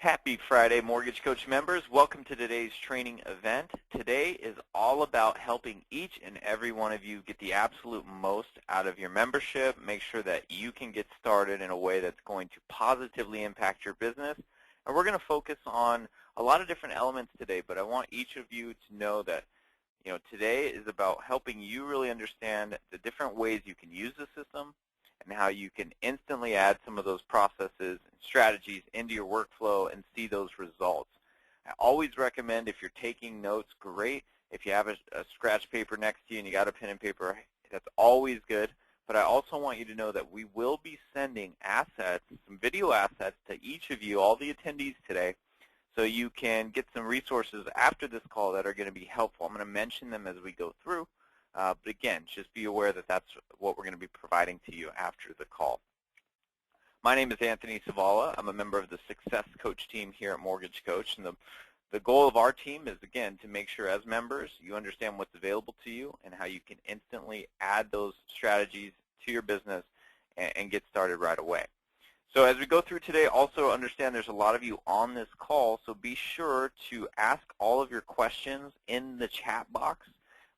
Happy Friday, Mortgage Coach members. Welcome to today's training event. Today is all about helping each and every one of you get the absolute most out of your membership, make sure that you can get started in a way that's going to positively impact your business. And we're going to focus on a lot of different elements today, but I want each of you to know that today is about helping you really understand the different ways you can use the system and how you can instantly add some of those processes and strategies into your workflow and see those results. I always recommend, if you're taking notes, great. If you have a scratch paper next to you and you got a pen and paper, that's always good. But I also want you to know that we will be sending assets, some video assets, to each of you, all the attendees today, so you can get some resources after this call that are going to be helpful. I'm going to mention them as we go through. But again, just be aware that that's what we're going to be providing to you after the call. My name is Anthony Savala. I'm a member of the Success Coach team here at Mortgage Coach. And the goal of our team is, again, to make sure as members you understand what's available to you and how you can instantly add those strategies to your business and get started right away. So as we go through today, also understand there's a lot of you on this call, so be sure to ask all of your questions in the chat box.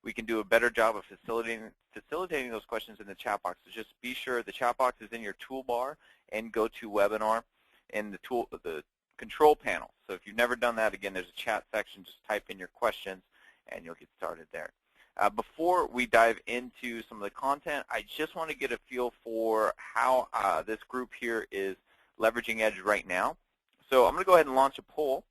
We can do a better job of facilitating those questions in the chat box. So just be sure the chat box is in your toolbar and GoToWebinar in the control panel. So if you've never done that, again, there's a chat section. Just type in your questions and you'll get started there. Before we dive into some of the content, I just want to get a feel for how this group here is leveraging Edge right now. So I'm going to go ahead and launch a poll.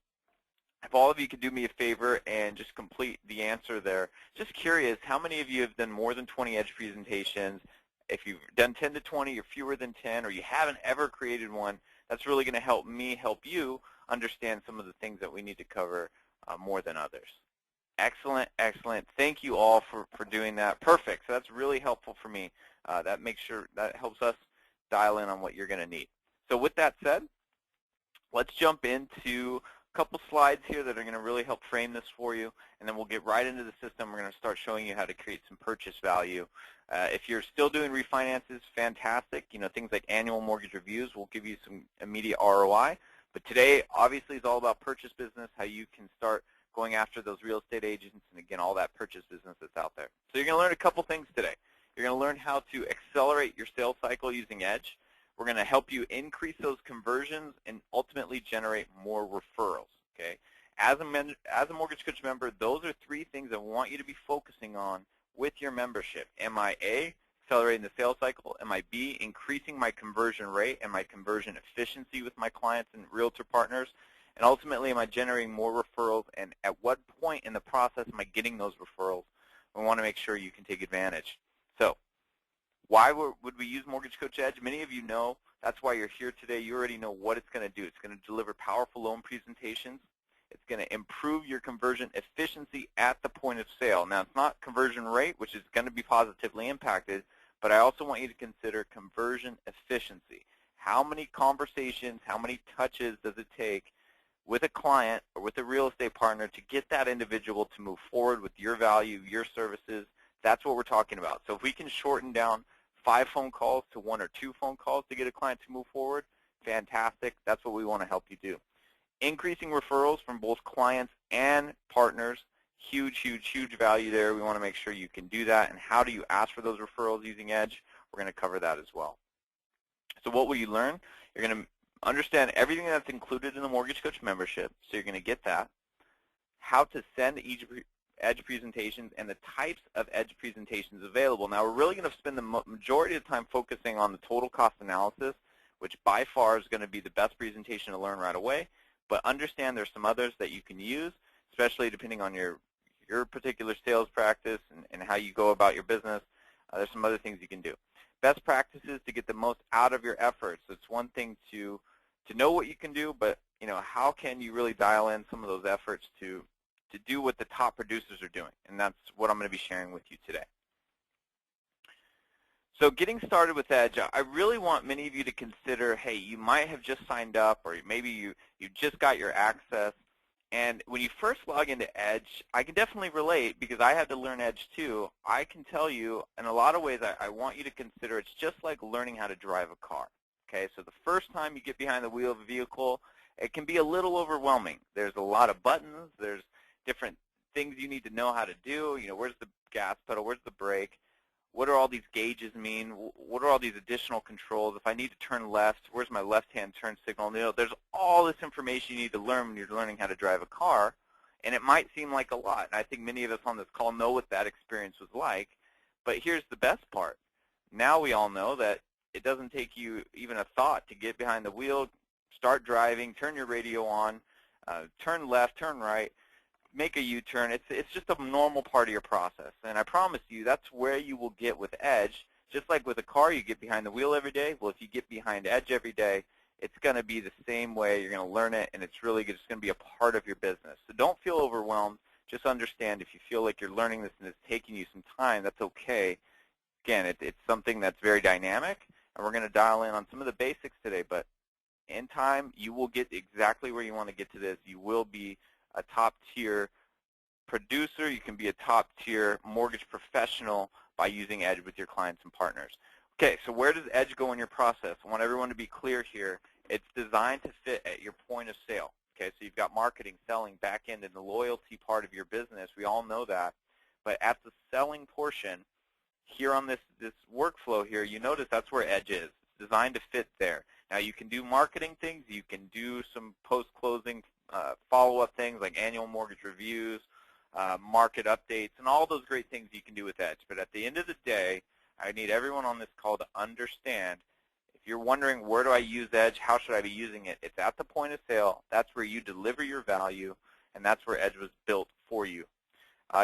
If all of you could do me a favor and just complete the answer there. Just curious, how many of you have done more than 20 Edge presentations? If you've done 10 to 20 or fewer than 10, or you haven't ever created one, that's really going to help me help you understand some of the things that we need to cover more than others. Excellent, excellent. Thank you all for doing that. Perfect. So that's really helpful for me. That helps us dial in on what you're going to need. So with that said, let's jump into couple slides here that are going to really help frame this for you, and then we'll get right into the system. We're going to start showing you how to create some purchase value. If you're still doing refinances, fantastic. Things like annual mortgage reviews will give you some immediate ROI. But today, obviously, is all about purchase business, how you can start going after those real estate agents, and again, all that purchase business that's out there. So you're going to learn a couple things today. You're going to learn how to accelerate your sales cycle using Edge. We're going to help you increase those conversions and ultimately generate more referrals. Okay? As a Mortgage Coach member, those are three things I want you to be focusing on with your membership. Am I A, accelerating the sales cycle? Am I B, increasing my conversion rate and my conversion efficiency with my clients and realtor partners? And ultimately, am I generating more referrals? And at what point in the process am I getting those referrals? We want to make sure you can take advantage. So why would we use Mortgage Coach Edge? Many of you know. That's why you're here today. You already know what it's going to do. It's going to deliver powerful loan presentations. It's going to improve your conversion efficiency at the point of sale. Now, it's not conversion rate, which is going to be positively impacted, but I also want you to consider conversion efficiency. How many conversations, how many touches does it take with a client or with a real estate partner to get that individual to move forward with your value, your services? That's what we're talking about. So if we can shorten down 5 phone calls to 1 or 2 phone calls to get a client to move forward, fantastic. That's what we want to help you do. Increasing referrals from both clients and partners, huge, huge, huge value there. We want to make sure you can do that. And how do you ask for those referrals using Edge? We're going to cover that as well. So what will you learn? You're going to understand everything that's included in the Mortgage Coach membership, so you're going to get that. How to send each Edge presentations and the types of Edge presentations available. Now, we're really going to spend the majority of the time focusing on the total cost analysis, which by far is going to be the best presentation to learn right away. But understand there's some others that you can use, especially depending on your particular sales practice and how you go about your business. There's some other things you can do. Best practices to get the most out of your efforts. It's one thing to know what you can do, but how can you really dial in some of those efforts to do what the top producers are doing, and that's what I'm going to be sharing with you today. So getting started with Edge, I really want many of you to consider, hey, you might have just signed up, or maybe you just got your access, and when you first log into Edge, I can definitely relate because I had to learn Edge too. I can tell you, in a lot of ways, I want you to consider it's just like learning how to drive a car. Okay, so the first time you get behind the wheel of a vehicle, it can be a little overwhelming. There's a lot of buttons. There's different things you need to know how to do. Where's the gas pedal? Where's the brake? What do all these gauges mean? What are all these additional controls? If I need to turn left, where's my left-hand turn signal? There's all this information you need to learn when you're learning how to drive a car, and it might seem like a lot. And I think many of us on this call know what that experience was like. But here's the best part. Now we all know that it doesn't take you even a thought to get behind the wheel, start driving, turn your radio on, turn left, turn right, make a U-turn. It's just a normal part of your process. And I promise you, that's where you will get with Edge. Just like with a car, you get behind the wheel every day. Well, if you get behind Edge every day, it's going to be the same way. You're going to learn it, and it's really just going to be a part of your business. So don't feel overwhelmed. Just understand if you feel like you're learning this and it's taking you some time, that's okay. Again, it's something that's very dynamic, and we're going to dial in on some of the basics today. But in time, you will get exactly where you want to get to this. You will be a top-tier producer. You can be a top-tier mortgage professional by using Edge with your clients and partners. Okay, so where does Edge go in your process? I want everyone to be clear here. It's designed to fit at your point of sale. Okay, so you've got marketing, selling, back end, and the loyalty part of your business. We all know that. But at the selling portion, here on this workflow here, you notice that's where Edge is. It's designed to fit there. Now, you can do marketing things. You can do some post-closing follow-up things like annual mortgage reviews, market updates, and all those great things you can do with Edge. But at the end of the day, I need everyone on this call to understand, if you're wondering where do I use Edge, how should I be using it, it's at the point of sale. That's where you deliver your value, and that's where Edge was built for you.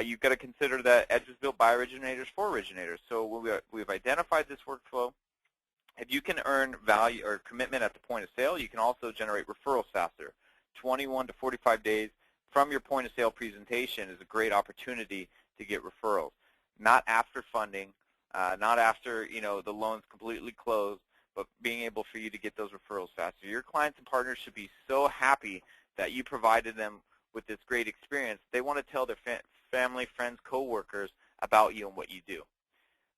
You've got to consider that Edge was built by originators for originators. So we've identified this workflow. If you can earn value or commitment at the point of sale, you can also generate referrals faster. 21 to 45 days from your point of sale presentation is a great opportunity to get referrals. Not after funding, not after the loan's completely closed, but being able for you to get those referrals faster. Your clients and partners should be so happy that you provided them with this great experience. They want to tell their family, friends, coworkers about you and what you do.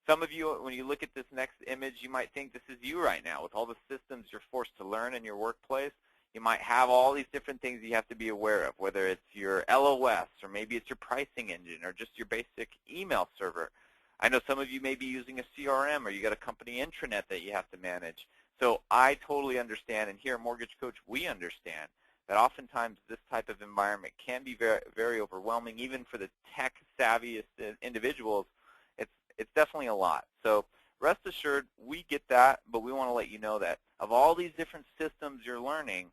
Some of you, when you look at this next image, you might think this is you right now with all the systems you're forced to learn in your workplace. You might have all these different things you have to be aware of, whether it's your LOS or maybe it's your pricing engine or just your basic email server. I know some of you may be using a CRM or you got a company intranet that you have to manage. So I totally understand, and here at Mortgage Coach, we understand that oftentimes this type of environment can be very, very overwhelming, even for the tech-savviest individuals. It's definitely a lot. So rest assured, we get that, but we want to let you know that of all these different systems you're learning,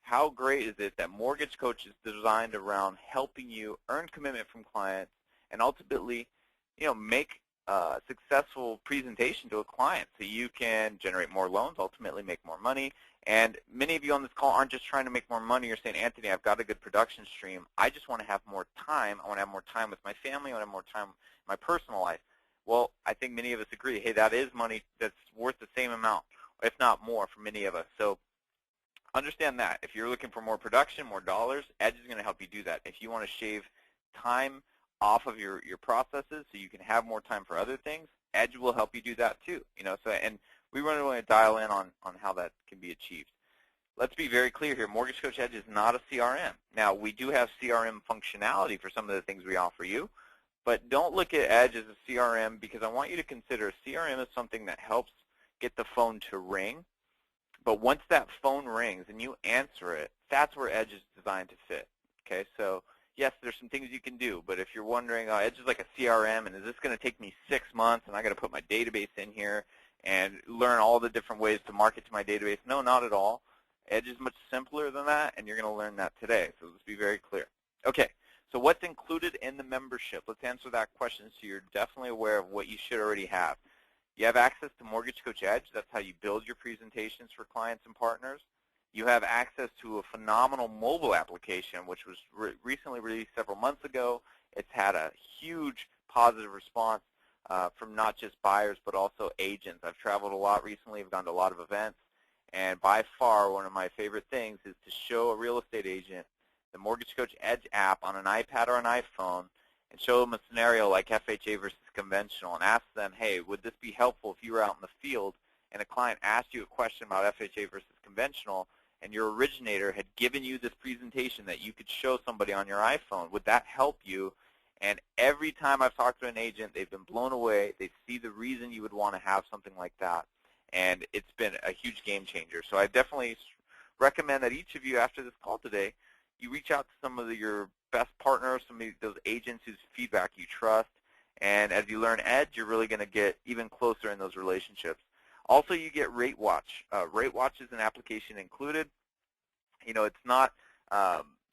how great is it that Mortgage Coach is designed around helping you earn commitment from clients and ultimately, make a successful presentation to a client so you can generate more loans, ultimately make more money. And many of you on this call aren't just trying to make more money. You're saying, Anthony, I've got a good production stream. I just want to have more time. I want to have more time with my family. I want to have more time in my personal life. Well, I think many of us agree, hey, that is money that's worth the same amount, if not more, for many of us. So understand that. If you're looking for more production, more dollars, Edge is going to help you do that. If you want to shave time off of your processes so you can have more time for other things, Edge will help you do that too. And we really want to dial in on how that can be achieved. Let's be very clear here. Mortgage Coach Edge is not a CRM. Now, we do have CRM functionality for some of the things we offer you, but don't look at Edge as a CRM, because I want you to consider CRM is something that helps get the phone to ring. But once that phone rings and you answer it, that's where Edge is designed to fit. Okay, so yes, there's some things you can do, but if you're wondering, Edge is like a CRM, and is this going to take me 6 months, and I got to put my database in here and learn all the different ways to market to my database? No, not at all. Edge is much simpler than that, and you're going to learn that today. So let's be very clear. Okay. So what's included in the membership? Let's answer that question so you're definitely aware of what you should already have. You have access to Mortgage Coach Edge. That's how you build your presentations for clients and partners. You have access to a phenomenal mobile application, which was recently released several months ago. It's had a huge positive response from not just buyers but also agents. I've traveled a lot recently. I've gone to a lot of events. And by far, one of my favorite things is to show a real estate agent the Mortgage Coach Edge app on an iPad or an iPhone and show them a scenario like FHA versus conventional and ask them, hey, would this be helpful if you were out in the field and a client asked you a question about FHA versus conventional, and your originator had given you this presentation that you could show somebody on your iPhone, would that help you? And every time I've talked to an agent, they've been blown away. They see the reason you would want to have something like that, and it's been a huge game changer. So I definitely recommend that each of you, after this call today, you reach out to some of your best partners, some of those agents whose feedback you trust, and as you learn Edge, you're really going to get even closer in those relationships. Also, you get RateWatch. RateWatch is an application included. It's not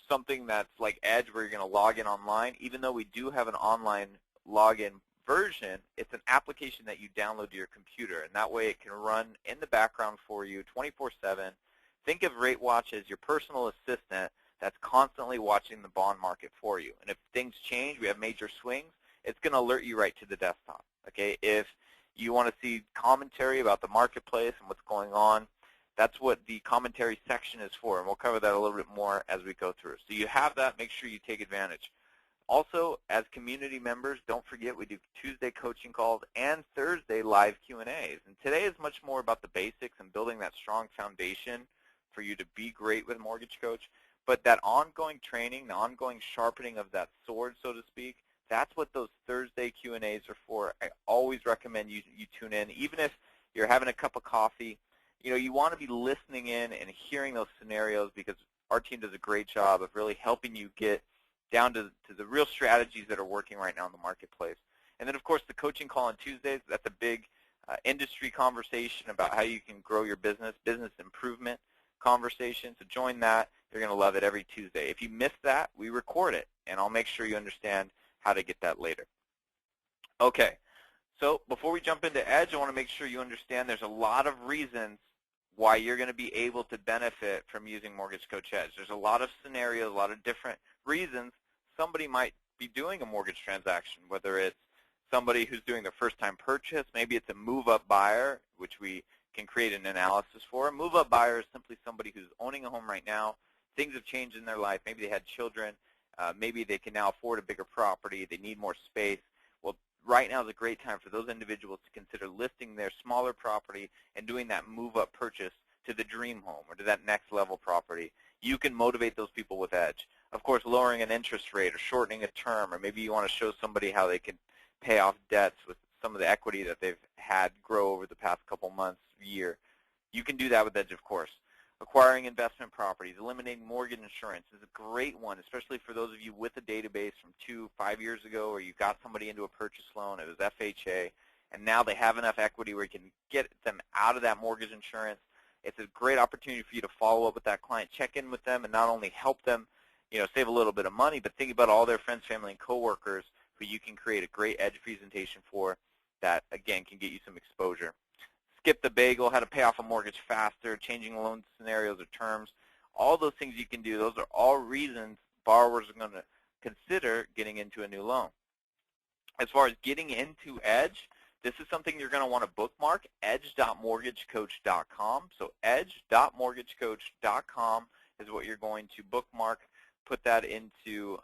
something that's like Edge where you're going to log in online. Even though we do have an online login version, it's an application that you download to your computer, and that way it can run in the background for you 24/7. Think of RateWatch as your personal assistant that's constantly watching the bond market for you. And if things change, we have major swings, it's going to alert you right to the desktop. Okay? If you want to see commentary about the marketplace and what's going on, that's what the commentary section is for, and we'll cover that a little bit more as we go through. So you have that. Make sure you take advantage. Also, as community members, don't forget we do Tuesday coaching calls and Thursday live Q&As. And today is much more about the basics and building that strong foundation for you to be great with Mortgage Coach. But that ongoing training, the ongoing sharpening of that sword, so to speak, that's what those Thursday Q&As are for. I always recommend you tune in. Even if you're having a cup of coffee, you want to be listening in and hearing those scenarios, because our team does a great job of really helping you get down to the real strategies that are working right now in the marketplace. And then, of course, the coaching call on Tuesdays, that's a big industry conversation about how you can grow your business improvement conversation. So join that. You're going to love it every Tuesday. If you miss that, we record it, and I'll make sure you understand how to get that later. Okay, so before we jump into Edge, I want to make sure you understand there's a lot of reasons why you're going to be able to benefit from using Mortgage Coach Edge. There's a lot of scenarios, a lot of different reasons somebody might be doing a mortgage transaction, whether it's somebody who's doing their first-time purchase, maybe it's a move-up buyer, which we can create an analysis for. A move-up buyer is simply somebody who's owning a home right now. Things have changed in their life. Maybe they had children. Maybe they can now afford a bigger property. They need more space. Well, right now is a great time for those individuals to consider listing their smaller property and doing that move-up purchase to the dream home or to that next level property. You can motivate those people with Edge. Of course, lowering an interest rate or shortening a term, or maybe you want to show somebody how they can pay off debts with some of the equity that they've had grow over the past couple months, year. You can do that with Edge, of course. Acquiring investment properties, eliminating mortgage insurance is a great one, especially for those of you with a database from 5 years ago, or you got somebody into a purchase loan, it was FHA, and now they have enough equity where you can get them out of that mortgage insurance. It's a great opportunity for you to follow up with that client, check in with them, and not only help them, save a little bit of money, but think about all their friends, family, and coworkers who you can create a great Edge presentation for that, again, can get you some exposure. Skip the bagel, how to pay off a mortgage faster, changing loan scenarios or terms. All those things you can do, those are all reasons borrowers are going to consider getting into a new loan. As far as getting into Edge, this is something you're going to want to bookmark, edge.mortgagecoach.com. So edge.mortgagecoach.com is what you're going to bookmark. Put that into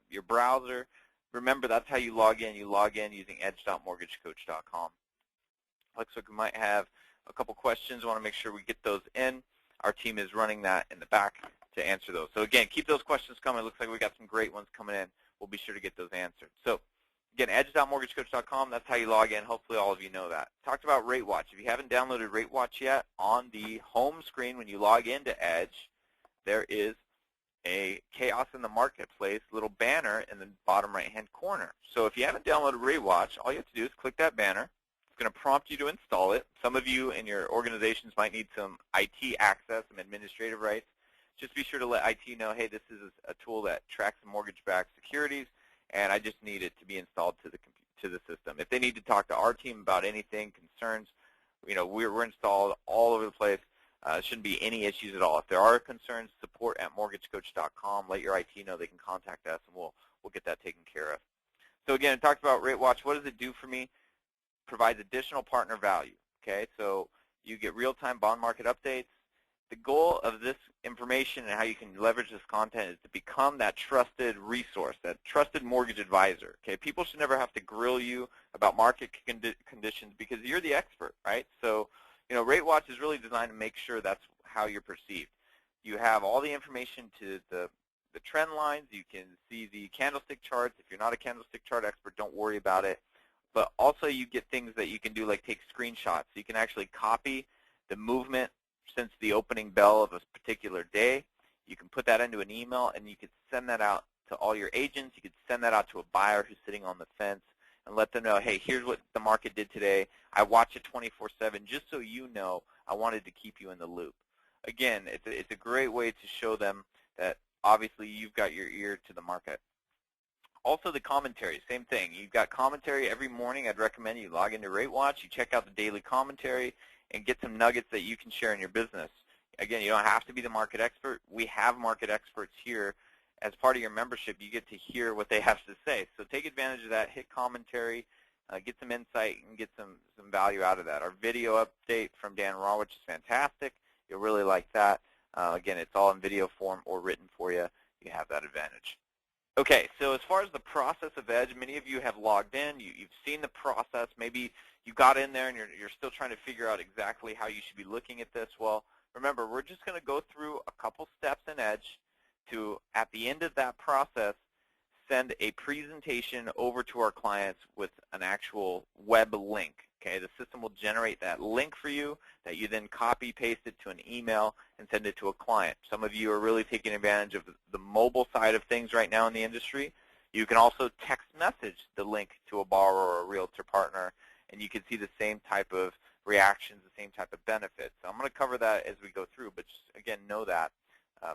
your browser. Remember, that's how you log in. You log in using edge.mortgagecoach.com. Looks like we might have a couple questions. I want to make sure we get those in. Our team is running that in the back to answer those. So again, keep those questions coming. It looks like we got some great ones coming in. We'll be sure to get those answered. So again, edge.mortgagecoach.com, that's how you log in. Hopefully all of you know that. Talked about RateWatch. If you haven't downloaded RateWatch yet, on the home screen when you log into Edge, there is a chaos in the marketplace little banner in the bottom right-hand corner. So if you haven't downloaded RateWatch, all you have to do is click that banner. It's going to prompt you to install it. Some of you in your organizations might need some IT access, some administrative rights. Just be sure to let IT know, hey, this is a tool that tracks mortgage-backed securities, and I just need it to be installed to the system. If they need to talk to our team about anything, concerns, we're installed all over the place. Shouldn't be any issues at all. If there are concerns, support@mortgagecoach.com. Let your IT know they can contact us, and we'll get that taken care of. So again, I talked about RateWatch. What does it do for me? Provides additional partner value. Okay, so you get real-time bond market updates. The goal of this information and how you can leverage this content is to become that trusted resource, that trusted mortgage advisor. Okay, people should never have to grill you about market conditions because you're the expert, right? So, RateWatch is really designed to make sure that's how you're perceived. You have all the information to the trend lines. You can see the candlestick charts. If you're not a candlestick chart expert, don't worry about it. But also you get things that you can do, like take screenshots. So you can actually copy the movement since the opening bell of a particular day. You can put that into an email, and you could send that out to all your agents. You could send that out to a buyer who's sitting on the fence and let them know, hey, here's what the market did today. I watch it 24/7 just so you know. I wanted to keep you in the loop. Again, it's a great way to show them that obviously you've got your ear to the market. Also the commentary, same thing. You've got commentary every morning. I'd recommend you log into RateWatch, you check out the daily commentary, and get some nuggets that you can share in your business. Again, you don't have to be the market expert. We have market experts here. As part of your membership, you get to hear what they have to say. So take advantage of that, hit commentary, get some insight, and get some value out of that. Our video update from Dan Raw, which is fantastic. You'll really like that. Again, it's all in video form or written for you. You have that advantage. Okay, so as far as the process of Edge, many of you have logged in. You've seen the process. Maybe you got in there and you're still trying to figure out exactly how you should be looking at this. Well, remember, we're just going to go through a couple steps in Edge to, at the end of that process, send a presentation over to our clients with an actual web link. Okay, the system will generate that link for you that you then copy, paste it to an email, and send it to a client. Some of you are really taking advantage of the mobile side of things right now in the industry. You can also text message the link to a borrower or a realtor partner, and you can see the same type of reactions, the same type of benefits. So I'm going to cover that as we go through, but just, again, know that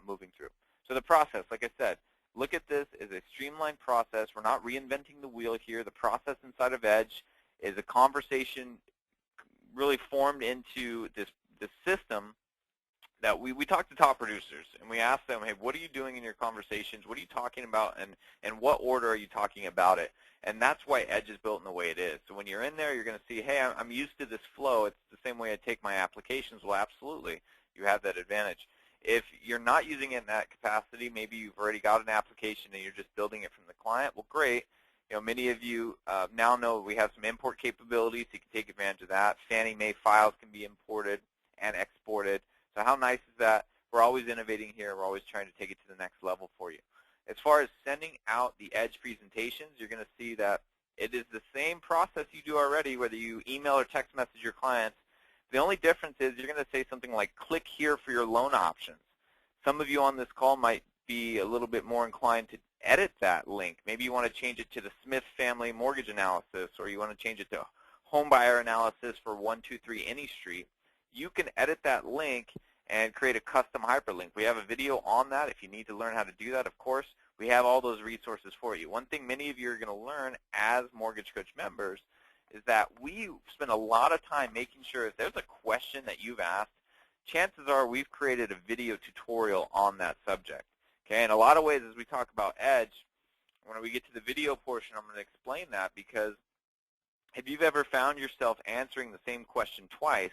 moving through. So the process, like I said, look at this as a streamlined process. We're not reinventing the wheel here. The process inside of Edge is a conversation really formed into this system that we talk to top producers, and we ask them, hey, what are you doing in your conversations? What are you talking about, and what order are you talking about it? And that's why Edge is built in the way it is. So when you're in there, you're going to see, hey, I'm used to this flow. It's the same way I take my applications. Well, absolutely. You have that advantage. If you're not using it in that capacity, maybe you've already got an application and you're just building it from the client, well, great. You know, many of you now know we have some import capabilities, so you can take advantage of that. Fannie Mae files can be imported and exported. So how nice is that? We're always innovating here. We're always trying to take it to the next level for you. As far as sending out the Edge presentations, you're going to see that it is the same process you do already, whether you email or text message your clients. The only difference is you're going to say something like, click here for your loan options. Some of you on this call might be a little bit more inclined to edit that link. Maybe you want to change it to the Smith family mortgage analysis, or you want to change it to home buyer analysis for 123 Any Street. You can edit that link and create a custom hyperlink. We have a video on that. If you need to learn how to do that, of course, we have all those resources for you. One thing many of you are going to learn as Mortgage Coach members is that we spend a lot of time making sure if there's a question that you've asked, chances are we've created a video tutorial on that subject. Okay, in a lot of ways, as we talk about Edge, when we get to the video portion, I'm going to explain that, because if you've ever found yourself answering the same question twice,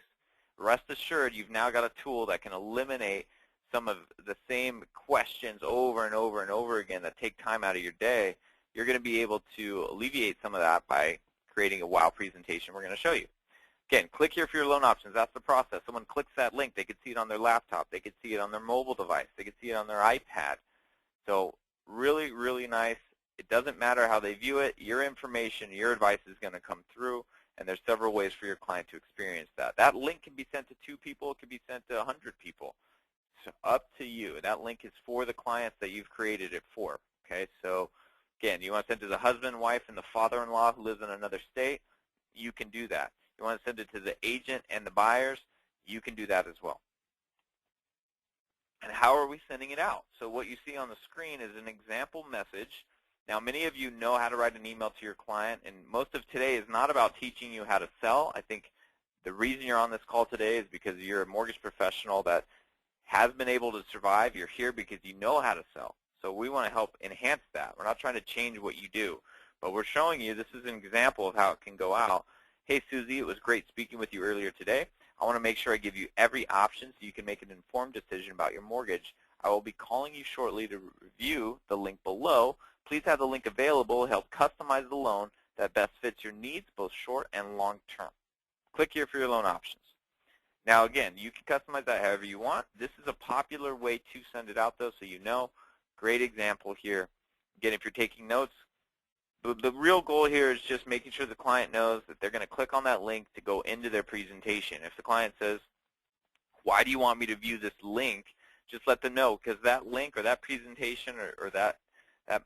rest assured you've now got a tool that can eliminate some of the same questions over and over and over again that take time out of your day. You're going to be able to alleviate some of that by creating a wow presentation we're going to show you. Again, click here for your loan options. That's the process. Someone clicks that link. They could see it on their laptop. They could see it on their mobile device. They could see it on their iPad. So really, really nice. It doesn't matter how they view it. Your information, your advice is going to come through, and there's several ways for your client to experience that. That link can be sent to 2 people. It can be sent to 100 people. So up to you. That link is for the clients that you've created it for. Okay, so again, you want to send it to the husband, wife, and the father-in-law who lives in another state, you can do that. You want to send it to the agent and the buyers, you can do that as well. And how are we sending it out? So what you see on the screen is an example message. Now, many of you know how to write an email to your client, and most of today is not about teaching you how to sell. I think the reason you're on this call today is because you're a mortgage professional that has been able to survive. You're here because you know how to sell. So we want to help enhance that. We're not trying to change what you do, but we're showing you this is an example of how it can go out. Hey, Susie, it was great speaking with you earlier today. I want to make sure I give you every option so you can make an informed decision about your mortgage. I will be calling you shortly to review the link below. Please have the link available to help customize the loan that best fits your needs, both short and long term. Click here for your loan options. Now, again, you can customize that however you want. This is a popular way to send it out, though, so you know. Great example here. Again, if you're taking notes, the real goal here is just making sure the client knows that they're going to click on that link to go into their presentation. If the client says, why do you want me to view this link, just let them know, because that link or that presentation or that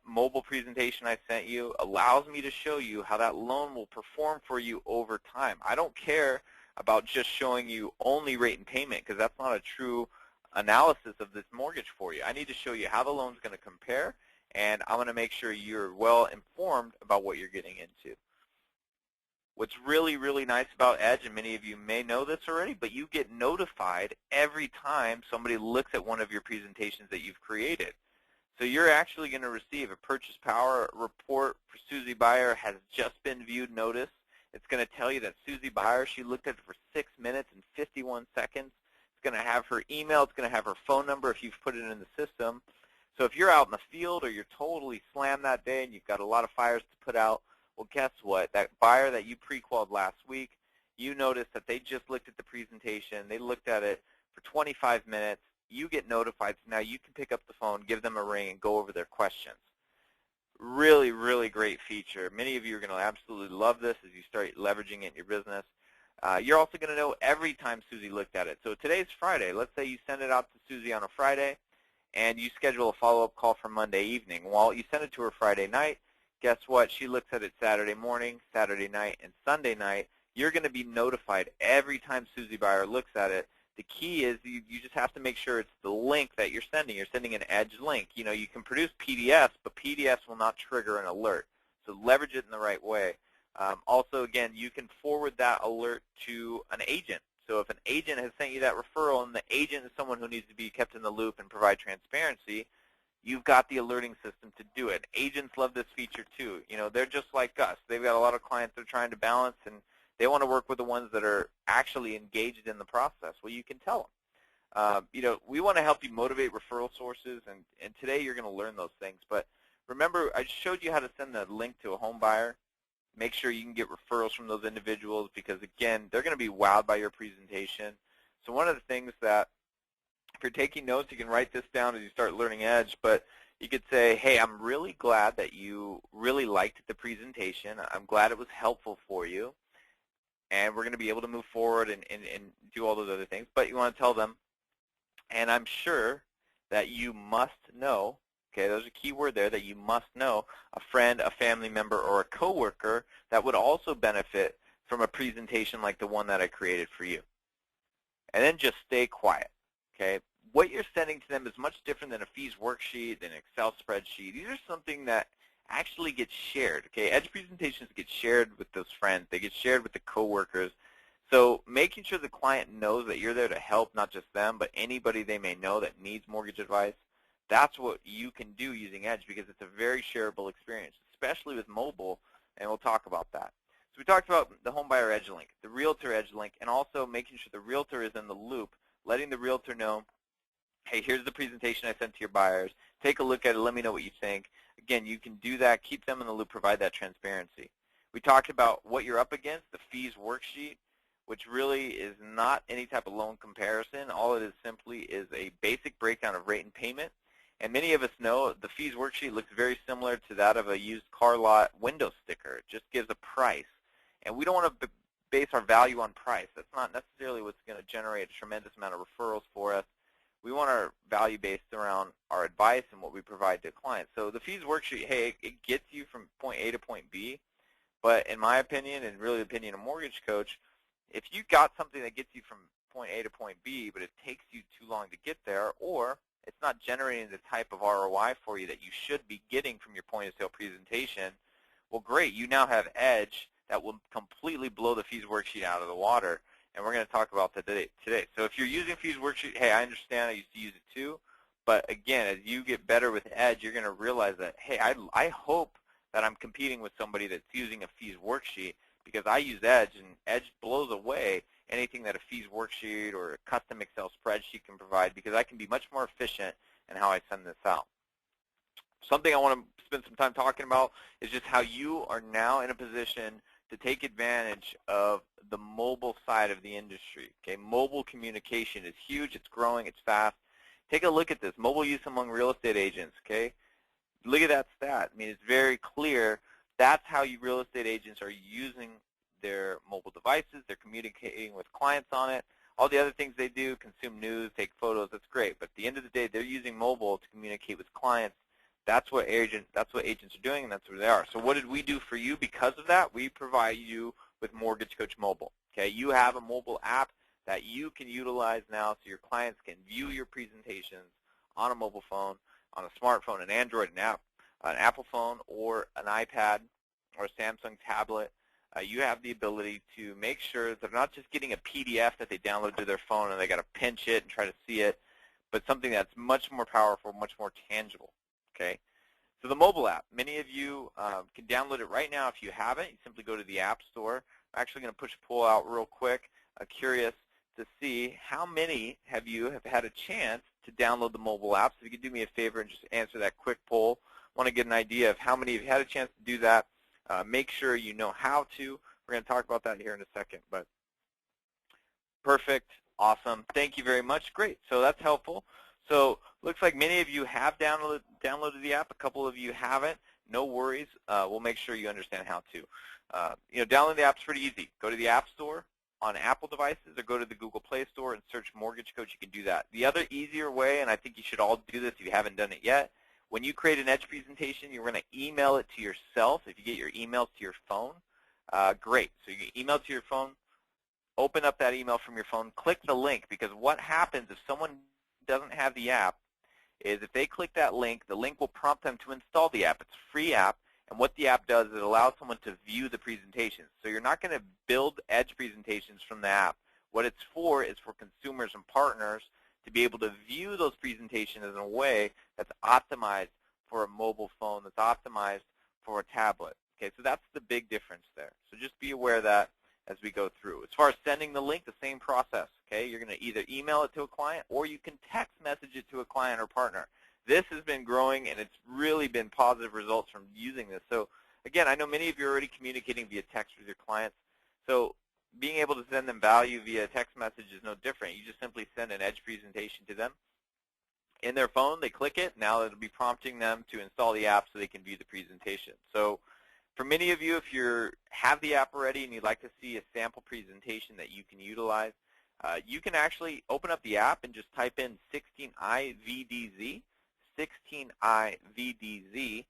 mobile presentation I sent you allows me to show you how that loan will perform for you over time. I don't care about just showing you only rate and payment, because that's not a true analysis of this mortgage for you. I need to show you how the loan's going to compare, and I'm going to make sure you're well informed about what you're getting into. What's really, really nice about Edge, and many of you may know this already, but you get notified every time somebody looks at one of your presentations that you've created. So you're actually going to receive a purchase power report for Susie Buyer has just been viewed notice. It's going to tell you that Susie Buyer, she looked at it for 6 minutes and 51 seconds. It's going to have her email. It's going to have her phone number if you've put it in the system. So if you're out in the field or you're totally slammed that day and you've got a lot of fires to put out, well, guess what? That buyer that you pre-qualified last week, you noticed that they just looked at the presentation. They looked at it for 25 minutes. You get notified, so now you can pick up the phone, give them a ring, and go over their questions. Really, really great feature. Many of you are going to absolutely love this as you start leveraging it in your business. You're also going to know every time Susie looked at it. So today's Friday. Let's say you send it out to Susie on a Friday, and you schedule a follow-up call for Monday evening. Well, you send it to her Friday night. Guess what? She looks at it Saturday morning, Saturday night, and Sunday night. You're going to be notified every time Susie Buyer looks at it. The key is you just have to make sure it's the link that you're sending. You're sending an Edge link. You know, you can produce PDFs, but PDFs will not trigger an alert. So leverage it in the right way. Also, again, you can forward that alert to an agent. So if an agent has sent you that referral and the agent is someone who needs to be kept in the loop and provide transparency, you've got the alerting system to do it. Agents love this feature too. You know, they're just like us. They've got a lot of clients they're trying to balance, and they want to work with the ones that are actually engaged in the process. Well, you can tell them. You know, we want to help you motivate referral sources, and today you're going to learn those things. But remember, I showed you how to send the link to a home buyer. Make sure you can get referrals from those individuals because, again, they're going to be wowed by your presentation. So one of the things that, if you're taking notes, you can write this down as you start learning Edge, but you could say, hey, I'm really glad that you really liked the presentation. I'm glad it was helpful for you, and we're going to be able to move forward and do all those other things. But you want to tell them, and I'm sure that you must know, okay, there's a key word there, that you must know a friend, a family member, or a coworker that would also benefit from a presentation like the one that I created for you. And then just stay quiet. Okay, what you're sending to them is much different than a fees worksheet, an Excel spreadsheet. These are something that actually gets shared. Okay, Edge presentations get shared with those friends. They get shared with the coworkers. So making sure the client knows that you're there to help not just them, but anybody they may know that needs mortgage advice, that's what you can do using Edge because it's a very shareable experience, especially with mobile, and we'll talk about that. So we talked about the home buyer Edge link, the realtor Edge link, and also making sure the realtor is in the loop, letting the realtor know, hey, here's the presentation I sent to your buyers. Take a look at it. Let me know what you think. Again, you can do that. Keep them in the loop. Provide that transparency. We talked about what you're up against, the fees worksheet, which really is not any type of loan comparison. All it is simply is a basic breakdown of rate and payment. And many of us know the fees worksheet looks very similar to that of a used car lot window sticker. It just gives a price. And we don't want to base our value on price. That's not necessarily what's going to generate a tremendous amount of referrals for us. We want our value based around our advice and what we provide to clients. So the fees worksheet, hey, it gets you from point A to point B, but in my opinion, and really the opinion of a mortgage coach, if you got something that gets you from point A to point B, but it takes you too long to get there, or it's not generating the type of ROI for you that you should be getting from your point of sale presentation, well, great, you now have Edge that will completely blow the fees worksheet out of the water. And we're going to talk about that today. So if you're using fees worksheet, hey, I understand I used to use it too. But again, as you get better with Edge, you're going to realize that, hey, I hope that I'm competing with somebody that's using a fees worksheet because I use Edge, and Edge blows away anything that a fees worksheet or a custom Excel spreadsheet can provide because I can be much more efficient in how I send this out. Something I want to spend some time talking about is just how you are now in a position to take advantage of the mobile side of the industry. Okay, mobile communication is huge. It's growing. It's fast. Take a look at this. Mobile use among real estate agents. Okay, look at that stat. I mean, it's very clear. That's how real estate agents are using their mobile devices. They're communicating with clients on it. All the other things they do, consume news, take photos, that's great. But at the end of the day, they're using mobile to communicate with clients. That's what agents are doing, and that's where they are. So what did we do for you because of that? We provide you with Mortgage Coach Mobile. Okay, you have a mobile app that you can utilize now so your clients can view your presentations on a mobile phone, on a smartphone, an Android, an Apple phone, or an iPad, or a Samsung tablet. You have the ability to make sure they're not just getting a PDF that they download to their phone and they got to pinch it and try to see it, but something that's much more powerful, much more tangible. Okay, so the mobile app, many of you can download it right now. If you haven't, you simply go to the App Store. I'm actually going to push a poll out real quick. Curious to see how many have had a chance to download the mobile app. So if you could do me a favor and just answer that quick poll. I want to get an idea of how many have had a chance to do that. Make sure you know how to. We're going to talk about that here in a second. But perfect. Awesome. Thank you very much. Great. So that's helpful. So looks like many of you have downloaded the app. A couple of you haven't. No worries. We'll make sure you understand how to. Downloading the app is pretty easy. Go to the App Store on Apple devices or go to the Google Play Store and search Mortgage Coach. You can do that. The other easier way, and I think you should all do this if you haven't done it yet, when you create an Edge presentation, you're going to email it to yourself. If you get your emails to your phone, great. So you can email it to your phone, open up that email from your phone, click the link, because what happens if someone doesn't have the app is if they click that link, the link will prompt them to install the app. It's a free app, and what the app does is it allows someone to view the presentations. So you're not going to build Edge presentations from the app. What it's for is for consumers and partners to be able to view those presentations in a way that's optimized for a mobile phone, that's optimized for a tablet. Okay, so that's the big difference there. So just be aware of that as we go through. As far as sending the link, the same process. Okay, you're going to either email it to a client or you can text message it to a client or partner. This has been growing, and it's really been positive results from using this. So again, I know many of you are already communicating via text with your clients. So being able to send them value via text message is no different. You just simply send an Edge presentation to them. In their phone, they click it. Now it'll be prompting them to install the app so they can view the presentation. So for many of you, if you have the app already and you'd like to see a sample presentation that you can utilize, you can actually open up the app and just type in 16iVDZ, 16iVDZ.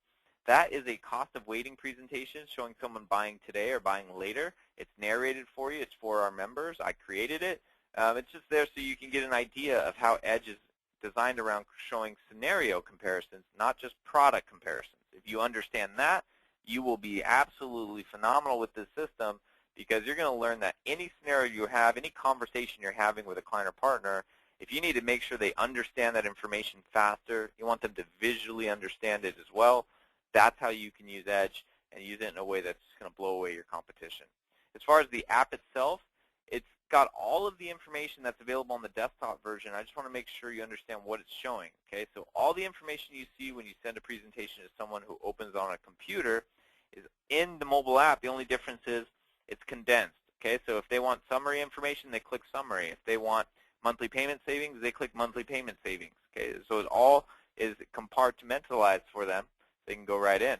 That is a cost of waiting presentation showing someone buying today or buying later. It's narrated for you. It's for our members. I created it. It's just there so you can get an idea of how Edge is designed around showing scenario comparisons, not just product comparisons. If you understand that, you will be absolutely phenomenal with this system, because you're going to learn that any scenario you have, any conversation you're having with a client or partner, if you need to make sure they understand that information faster, you want them to visually understand it as well, that's how you can use Edge and use it in a way that's going to blow away your competition. As far as the app itself, it's got all of the information that's available on the desktop version. I just want to make sure you understand what it's showing. Okay, so all the information you see when you send a presentation to someone who opens on a computer is in the mobile app. The only difference is it's condensed. Okay, so if they want summary information, they click summary. If they want monthly payment savings, they click monthly payment savings. Okay, so it all is compartmentalized for them. They can go right in.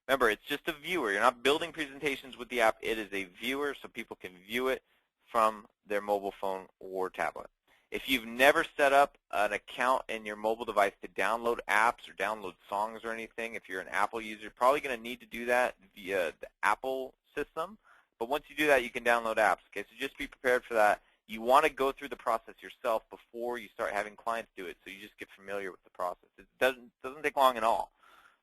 Remember, it's just a viewer. You're not building presentations with the app. It is a viewer, so people can view it from their mobile phone or tablet. If you've never set up an account in your mobile device to download apps or download songs or anything, if you're an Apple user, you're probably going to need to do that via the Apple system. But once you do that, you can download apps. Okay, so just be prepared for that. You want to go through the process yourself before you start having clients do it, so you just get familiar with the process. It doesn't take long at all.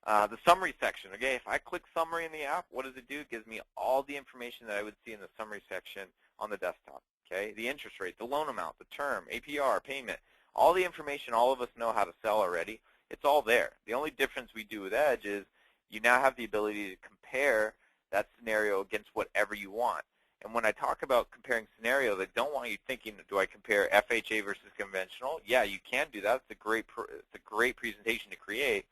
The summary section, okay, if I click summary in the app, what does it do? It gives me all the information that I would see in the summary section on the desktop, okay? The interest rate, the loan amount, the term, APR, payment, all the information all of us know how to sell already. It's all there. The only difference we do with Edge is you now have the ability to compare that scenario against whatever you want. And when I talk about comparing scenarios, I don't want you thinking, do I compare FHA versus conventional? Yeah, you can do that. It's a great presentation to create.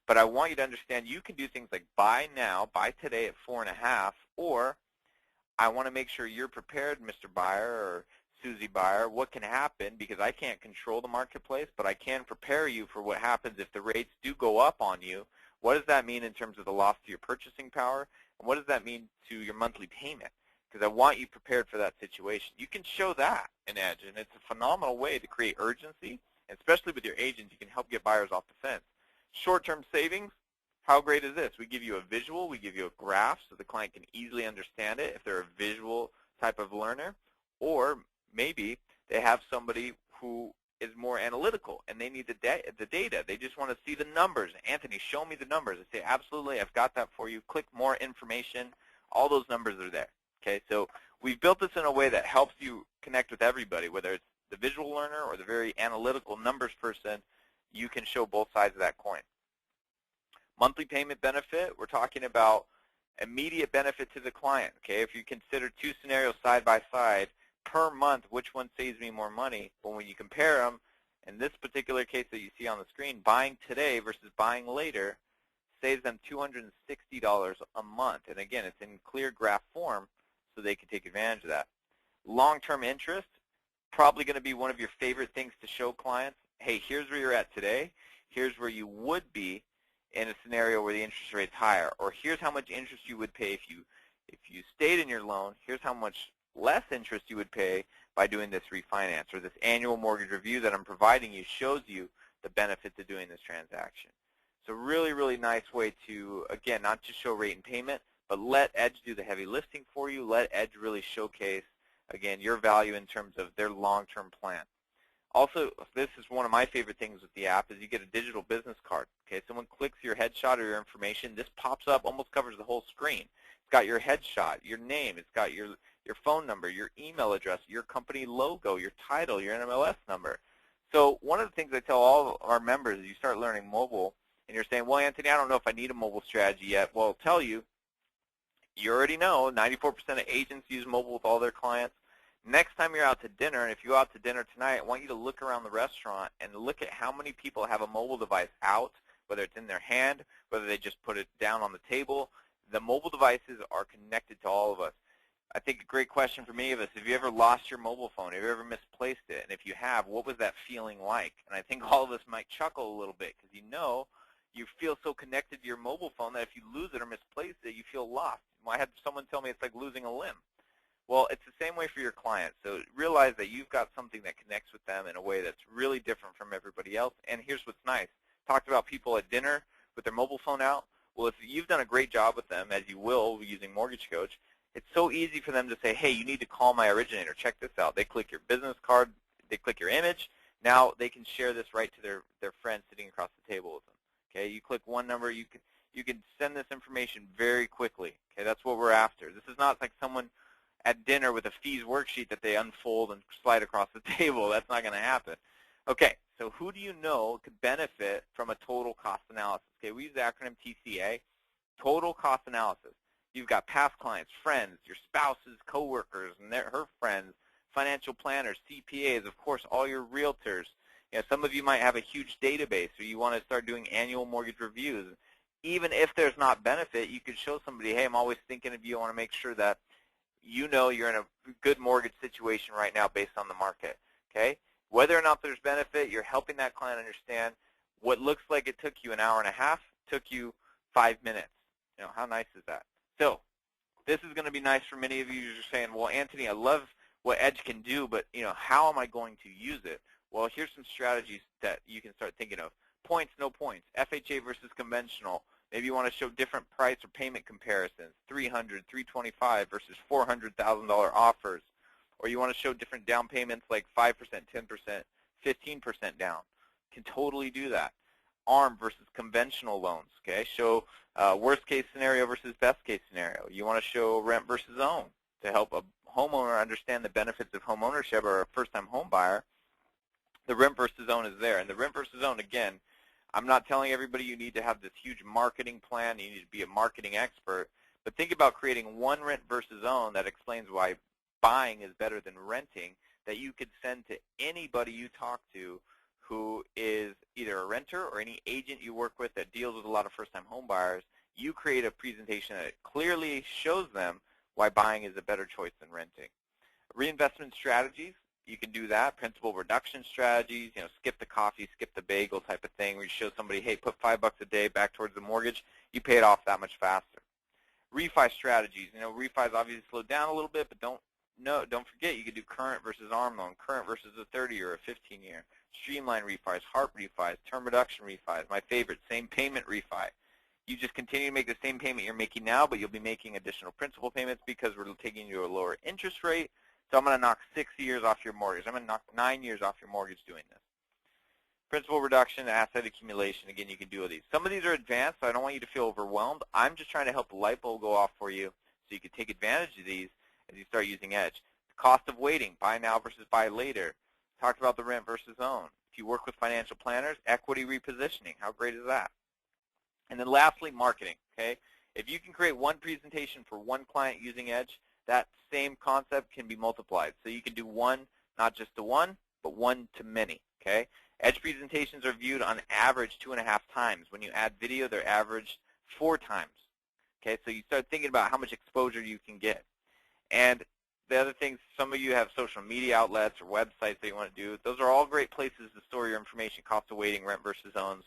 But I want you to understand you can do things like buy now, buy today at 4.5, or I want to make sure you're prepared, Mr. Buyer or Susie Buyer, what can happen, because I can't control the marketplace, but I can prepare you for what happens if the rates do go up on you. What does that mean in terms of the loss to your purchasing power, and what does that mean to your monthly payment? Because I want you prepared for that situation. You can show that in Edge, and it's a phenomenal way to create urgency, especially with your agents. You can help get buyers off the fence. Short-term savings, how great is this? We give you a visual, we give you a graph so the client can easily understand it if they're a visual type of learner, or maybe they have somebody who is more analytical and they need the data. They just want to see the numbers. Anthony, show me the numbers. I say, absolutely, I've got that for you. Click more information. All those numbers are there. Okay, so we've built this in a way that helps you connect with everybody, whether it's the visual learner or the very analytical numbers person. You can show both sides of that coin. Monthly payment benefit, we're talking about immediate benefit to the client. Okay, if you consider two scenarios side by side, per month, which one saves me more money? Well, when you compare them, in this particular case that you see on the screen, buying today versus buying later saves them $260 a month. And again, it's in clear graph form, so they can take advantage of that. Long-term interest, probably going to be one of your favorite things to show clients. Hey, here's where you're at today. Here's where you would be in a scenario where the interest rate's higher. Or here's how much interest you would pay if you stayed in your loan. Here's how much less interest you would pay by doing this refinance, or this annual mortgage review that I'm providing you shows you the benefits of doing this transaction. So really, really nice way to, again, not just show rate and payment, but let Edge do the heavy lifting for you. Let Edge really showcase, again, your value in terms of their long-term plan. Also, this is one of my favorite things with the app, is you get a digital business card. Okay, someone clicks your headshot or your information, this pops up, almost covers the whole screen. It's got your headshot, your name, it's got your phone number, your email address, your company logo, your title, your NMLS number. So one of the things I tell all of our members is you start learning mobile, and you're saying, well, Anthony, I don't know if I need a mobile strategy yet. Well, I'll tell you, you already know 94% of agents use mobile with all their clients. Next time you're out to dinner, and if you go out to dinner tonight, I want you to look around the restaurant and look at how many people have a mobile device out, whether it's in their hand, whether they just put it down on the table. The mobile devices are connected to all of us. I think a great question for many of us, have you ever lost your mobile phone? Have you ever misplaced it? And if you have, what was that feeling like? And I think all of us might chuckle a little bit, because you feel so connected to your mobile phone that if you lose it or misplace it, you feel lost. I had someone tell me it's like losing a limb. Well, it's the same way for your clients. So realize that you've got something that connects with them in a way that's really different from everybody else. And here's what's nice. Talked about people at dinner with their mobile phone out. Well, if you've done a great job with them, as you will using Mortgage Coach, it's so easy for them to say, hey, you need to call my originator. Check this out. They click your business card. They click your image. Now they can share this right to their friend sitting across the table with them. Okay, you click one number. You can send this information very quickly. Okay, that's what we're after. This is not like someone at dinner with a fees worksheet that they unfold and slide across the table. That's not going to happen. Okay, so who do you know could benefit from a total cost analysis? Okay, we use the acronym TCA, total cost analysis. You've got past clients, friends, your spouses, coworkers, and her friends, financial planners, CPAs, of course, all your realtors. You know, some of you might have a huge database, or you want to start doing annual mortgage reviews. Even if there's not benefit, you could show somebody, hey, I'm always thinking of you. I want to make sure that you know you're in a good mortgage situation right now based on the market. Okay? Whether or not there's benefit, you're helping that client understand what looks like it took you an hour and a half, took you 5 minutes. You know, how nice is that? So this is going to be nice for many of you who are saying, well, Anthony, I love what Edge can do, but how am I going to use it? Well, here's some strategies that you can start thinking of. Points, no points, FHA versus conventional. Maybe you want to show different price or payment comparisons, $300, $325 versus $400,000 offers. Or you want to show different down payments like 5%, 10%, 15% down. Can totally do that. ARM versus conventional loans, okay? Show worst case scenario versus best case scenario. You want to show rent versus own to help a homeowner understand the benefits of home ownership, or a first-time home buyer. The rent versus own is there. And the rent versus own, again, I'm not telling everybody you need to have this huge marketing plan, you need to be a marketing expert, but think about creating one rent versus own that explains why buying is better than renting, that you could send to anybody you talk to who is either a renter or any agent you work with that deals with a lot of first-time home buyers, you create a presentation that clearly shows them why buying is a better choice than renting. Reinvestment strategies, you can do that. Principal reduction strategies, skip the coffee, skip the bagel type of thing, where you show somebody, hey, put $5 a day back towards the mortgage, you pay it off that much faster. Refi strategies, refis obviously slowed down a little bit, but don't forget you can do current versus ARM loan, current versus a 30 or a 15-year. Streamline refis, HARP refis, term reduction refis, my favorite, same payment refi. You just continue to make the same payment you're making now, but you'll be making additional principal payments because we're taking you to a lower interest rate. So I'm going to knock 6 years off your mortgage. I'm going to knock 9 years off your mortgage doing this. Principal reduction, asset accumulation, again, you can do all these. Some of these are advanced, so I don't want you to feel overwhelmed. I'm just trying to help the light bulb go off for you so you can take advantage of these as you start using Edge. The cost of waiting, buy now versus buy later. Talked about the rent versus own. If you work with financial planners, equity repositioning. How great is that? And then lastly, marketing. Okay, if you can create one presentation for one client using Edge, that same concept can be multiplied. So you can do one, not just to one, but one to many. Okay, Edge presentations are viewed on average 2.5 times. When you add video, they're averaged 4 times. Okay, so you start thinking about how much exposure you can get. And the other things, some of you have social media outlets or websites that you want to do. Those are all great places to store your information, cost of waiting, rent versus owns,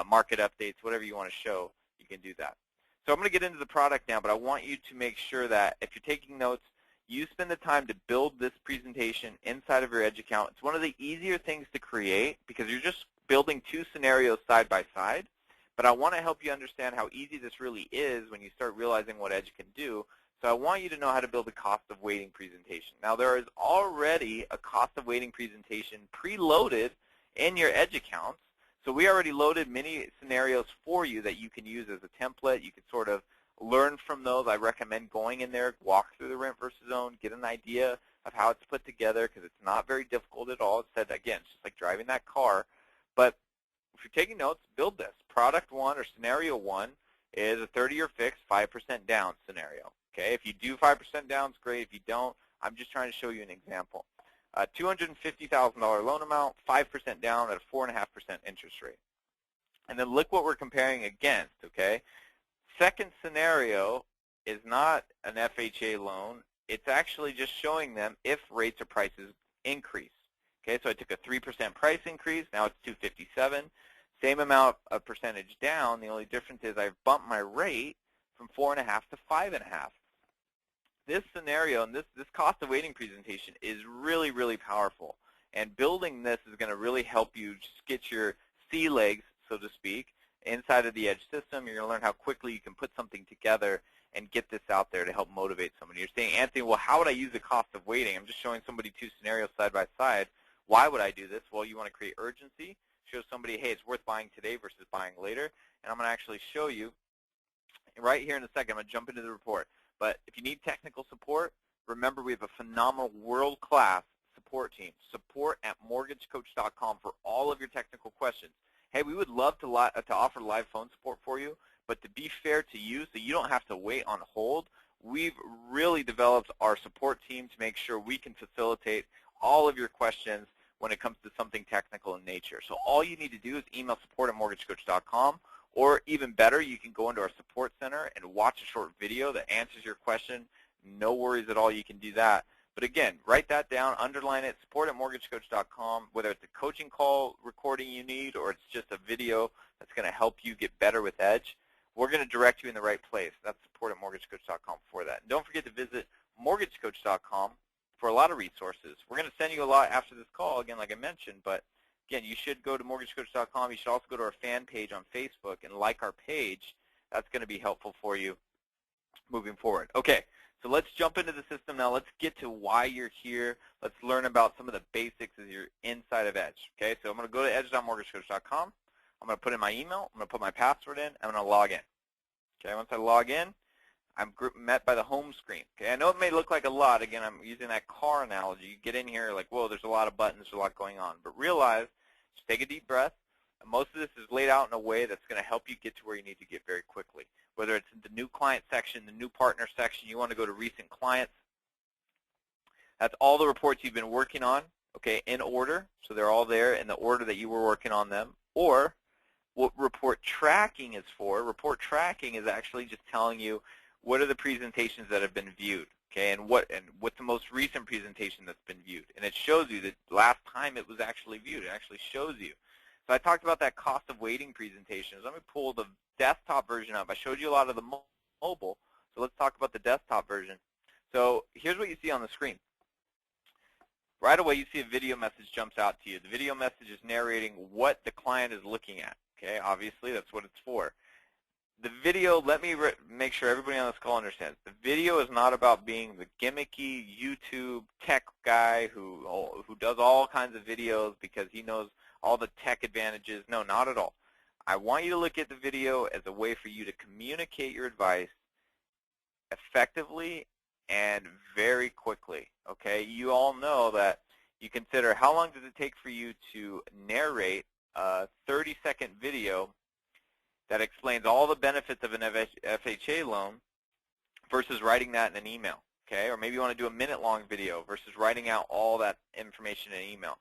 market updates, whatever you want to show, you can do that. So I'm going to get into the product now, but I want you to make sure that if you're taking notes, you spend the time to build this presentation inside of your Edge account. It's one of the easier things to create because you're just building 2 scenarios side by side. But I want to help you understand how easy this really is when you start realizing what Edge can do. So I want you to know how to build a cost of waiting presentation. Now, there is already a cost of waiting presentation preloaded in your Edge accounts. So we already loaded many scenarios for you that you can use as a template. You can sort of learn from those. I recommend going in there, walk through the rent versus own, get an idea of how it's put together because it's not very difficult at all. It said, again, it's just like driving that car. But if you're taking notes, build this. Product 1 or scenario 1 is a 30-year fixed, 5% down scenario. Okay, if you do 5% down, it's great. If you don't, I'm just trying to show you an example. $250,000 loan amount, 5% down at a 4.5% interest rate. And then look what we're comparing against, okay? Second scenario is not an FHA loan. It's actually just showing them if rates or prices increase. Okay, so I took a 3% price increase. Now it's $257,000. Same amount of percentage down. The only difference is I've bumped my rate from 4.5 to 5.5. This scenario and this cost of waiting presentation is really, really powerful. And building this is going to really help you just get your sea legs, so to speak, inside of the Edge system. You're going to learn how quickly you can put something together and get this out there to help motivate somebody. You're saying, Anthony, well, how would I use the cost of waiting? I'm just showing somebody 2 scenarios side by side. Why would I do this? Well, you want to create urgency. Show somebody, hey, it's worth buying today versus buying later. And I'm going to actually show you right here in a second. I'm going to jump into the report. But if you need technical support, remember we have a phenomenal world-class support team. Support@mortgagecoach.com for all of your technical questions. Hey, we would love to offer live phone support for you, but to be fair to you so you don't have to wait on hold, we've really developed our support team to make sure we can facilitate all of your questions when it comes to something technical in nature. So all you need to do is email support@mortgagecoach.com. Or even better, you can go into our support center and watch a short video that answers your question. No worries at all, you can do that. But again, write that down, underline it, support@mortgagecoach.com, whether it's a coaching call recording you need or it's just a video that's going to help you get better with Edge. We're going to direct you in the right place. That's support@mortgagecoach.com for that. And don't forget to visit mortgagecoach.com for a lot of resources. We're going to send you a lot after this call, again, like I mentioned, but again, you should go to mortgagecoach.com. You should also go to our fan page on Facebook and like our page. That's going to be helpful for you moving forward. Okay, so let's jump into the system now. Let's get to why you're here. Let's learn about some of the basics as you're inside of Edge. Okay, so I'm going to go to edge.mortgagecoach.com. I'm going to put in my email. I'm going to put my password in. I'm going to log in. Okay, once I log in, I'm met by the home screen. Okay, I know it may look like a lot. Again, I'm using that car analogy. You get in here like, whoa, there's a lot of buttons, there's a lot going on. But realize, just take a deep breath. And most of this is laid out in a way that's going to help you get to where you need to get very quickly. Whether it's in the new client section, the new partner section, you want to go to recent clients. That's all the reports you've been working on. okay, in order, so they're all there in the order that you were working on them, or what report tracking is for. Report tracking is actually just telling you what are the presentations that have been viewed, okay, and what's the most recent presentation that's been viewed, and it shows you the last time it was actually viewed. It actually shows you. So I talked about that cost of waiting presentations. Let me pull the desktop version up. I showed you a lot of the mobile, so let's talk about the desktop version. So here's what you see on the screen. Right away, you see a video message jumps out to you. The video message is narrating what the client is looking at. Okay, obviously, that's what it's for. The video, let me make sure everybody on this call understands. The video is not about being the gimmicky YouTube tech guy who does all kinds of videos because he knows all the tech advantages. No, not at all. I want you to look at the video as a way for you to communicate your advice effectively and very quickly. Okay, you all know that you consider how long does it take for you to narrate a 30-second video that explains all the benefits of an FHA loan versus writing that in an email, okay? Or maybe you want to do a minute-long video versus writing out all that information in an email.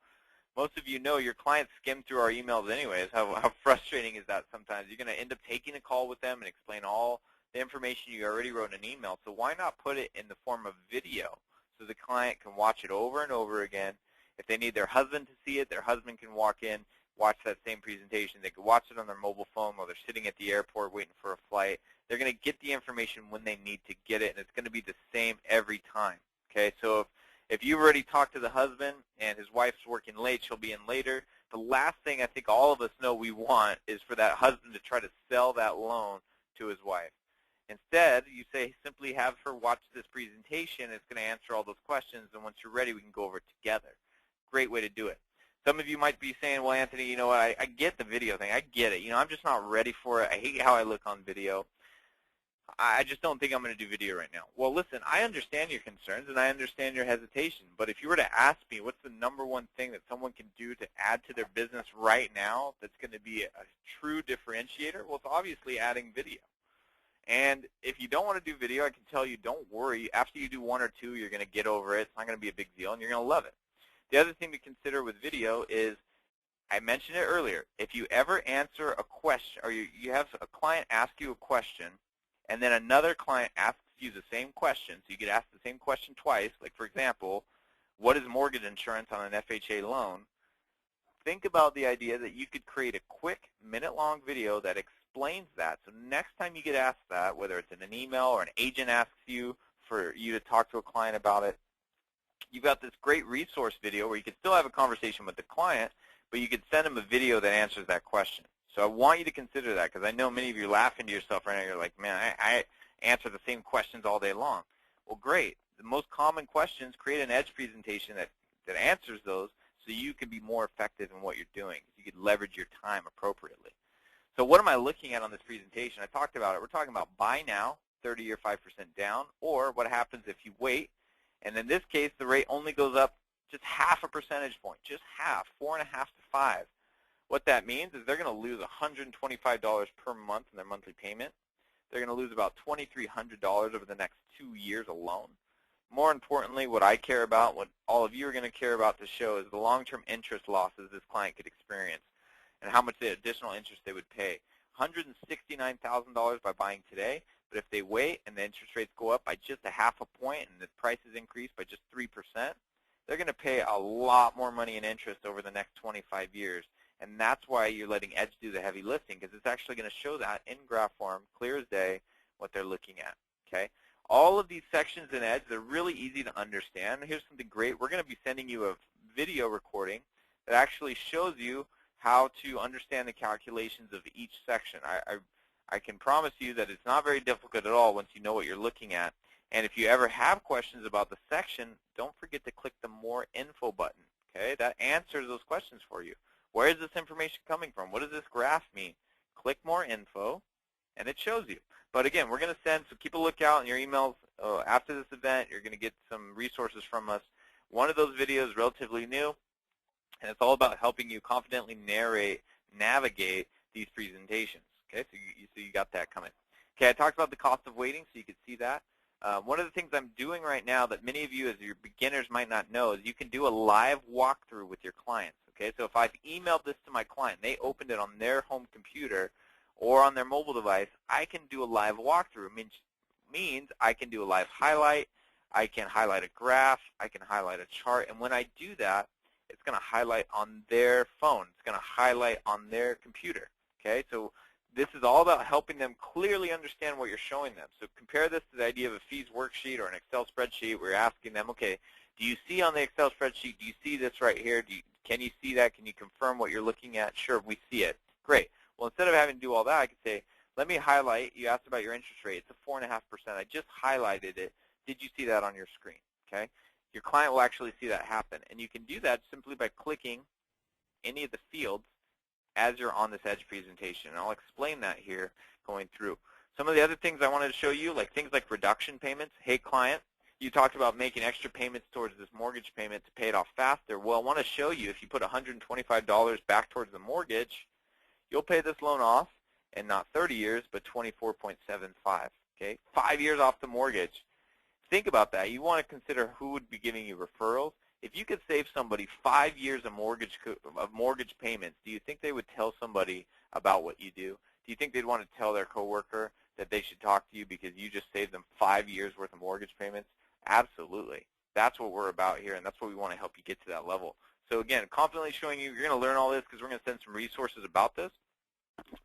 Most of you know your clients skim through our emails anyways. How frustrating is that sometimes? You're going to end up taking a call with them and explain all the information you already wrote in an email. So why not put it in the form of video so the client can watch it over and over again? If they need their husband to see it, their husband can walk in, watch that same presentation. They could watch it on their mobile phone while they're sitting at the airport waiting for a flight. They're going to get the information when they need to get it, and it's going to be the same every time. Okay, so if you've already talked to the husband and his wife's working late, she'll be in later, the last thing I think all of us know we want is for that husband to try to sell that loan to his wife. Instead, you say simply have her watch this presentation. It's going to answer all those questions, and once you're ready, we can go over it together. Great way to do it. Some of you might be saying, well, Anthony, you know what, I get the video thing. I get it. You know, I'm just not ready for it. I hate how I look on video. I just don't think I'm going to do video right now. Well, listen, I understand your concerns, and I understand your hesitation. But if you were to ask me what's the #1 thing that someone can do to add to their business right now that's going to be a true differentiator, well, it's obviously adding video. And if you don't want to do video, I can tell you, don't worry. After you do 1 or 2, you're going to get over it. It's not going to be a big deal, and you're going to love it. The other thing to consider with video is, I mentioned it earlier, if you ever answer a question, or you have a client ask you a question, and then another client asks you the same question, so you get asked the same question twice, like for example, what is mortgage insurance on an FHA loan? Think about the idea that you could create a quick minute-long video that explains that. So next time you get asked that, whether it's in an email or an agent asks you for you to talk to a client about it, you've got this great resource video where you can still have a conversation with the client, but you could send them a video that answers that question. So I want you to consider that, because I know many of you are laughing to yourself right now. You're like, man, I answer the same questions all day long. Well, great. The most common questions, create an edge presentation that answers those so you can be more effective in what you're doing. You can leverage your time appropriately. So what am I looking at on this presentation? I talked about it. We're talking about buy now, 30 or 5% down, or what happens if you wait. And in this case, the rate only goes up just half a percentage point, just half, 4.5 to 5. What that means is they're going to lose $125 per month in their monthly payment. They're going to lose about $2,300 over the next 2 years alone. More importantly, what I care about, what all of you are going to care about to show, is the long-term interest losses this client could experience and how much the additional interest they would pay. $169,000 by buying today, but if they wait and the interest rates go up by just a half a point and the prices increase by just 3%, they're going to pay a lot more money in interest over the next 25 years. And that's why you're letting Edge do the heavy lifting, because it's actually going to show that in graph form, clear as day, what they're looking at. Okay? All of these sections in Edge, they're really easy to understand. Here's something great. We're going to be sending you a video recording that actually shows you how to understand the calculations of each section. I can promise you that it's not very difficult at all once you know what you're looking at. And if you ever have questions about the section, don't forget to click the More Info button. Okay? That answers those questions for you. Where is this information coming from? What does this graph mean? Click More Info, and it shows you. But again, we're going to send, so keep a lookout in your emails. After this event, you're going to get some resources from us. One of those videos is relatively new, and it's all about helping you confidently navigate these presentations. Okay, so you got that coming. Okay, I talked about the cost of waiting, so you could see that. One of the things I'm doing right now that many of you as your beginners might not know is you can do a live walkthrough with your clients. Okay, so if I've emailed this to my client, they opened it on their home computer or on their mobile device, I can do a live walkthrough. It means I can do a live highlight, I can highlight a graph, I can highlight a chart, and when I do that, it's going to highlight on their phone. It's going to highlight on their computer. Okay, so this is all about helping them clearly understand what you're showing them. So compare this to the idea of a fees worksheet or an Excel spreadsheet where you're asking them, okay, do you see on the Excel spreadsheet, do you see this right here? Can you see that? Can you confirm what you're looking at? Sure, we see it. Great. Well, instead of having to do all that, I could say, let me highlight. You asked about your interest rate. It's a 4.5%. I just highlighted it. Did you see that on your screen? Okay. Your client will actually see that happen. And you can do that simply by clicking any of the fields as you're on this Edge presentation. And I'll explain that here going through. Some of the other things I wanted to show you, like things like reduction payments. Hey, client, you talked about making extra payments towards this mortgage payment to pay it off faster. Well, I want to show you if you put $125 back towards the mortgage, you'll pay this loan off in not 30 years, but 24.75. Okay, 5 years off the mortgage. Think about that. You want to consider who would be giving you referrals. If you could save somebody 5 years of mortgage payments, do you think they would tell somebody about what you do? Do you think they'd want to tell their coworker that they should talk to you because you just saved them 5 years worth of mortgage payments? Absolutely. That's what we're about here, and that's what we want to help you get to that level. So again, confidently showing you, you're going to learn all this because we're going to send some resources about this.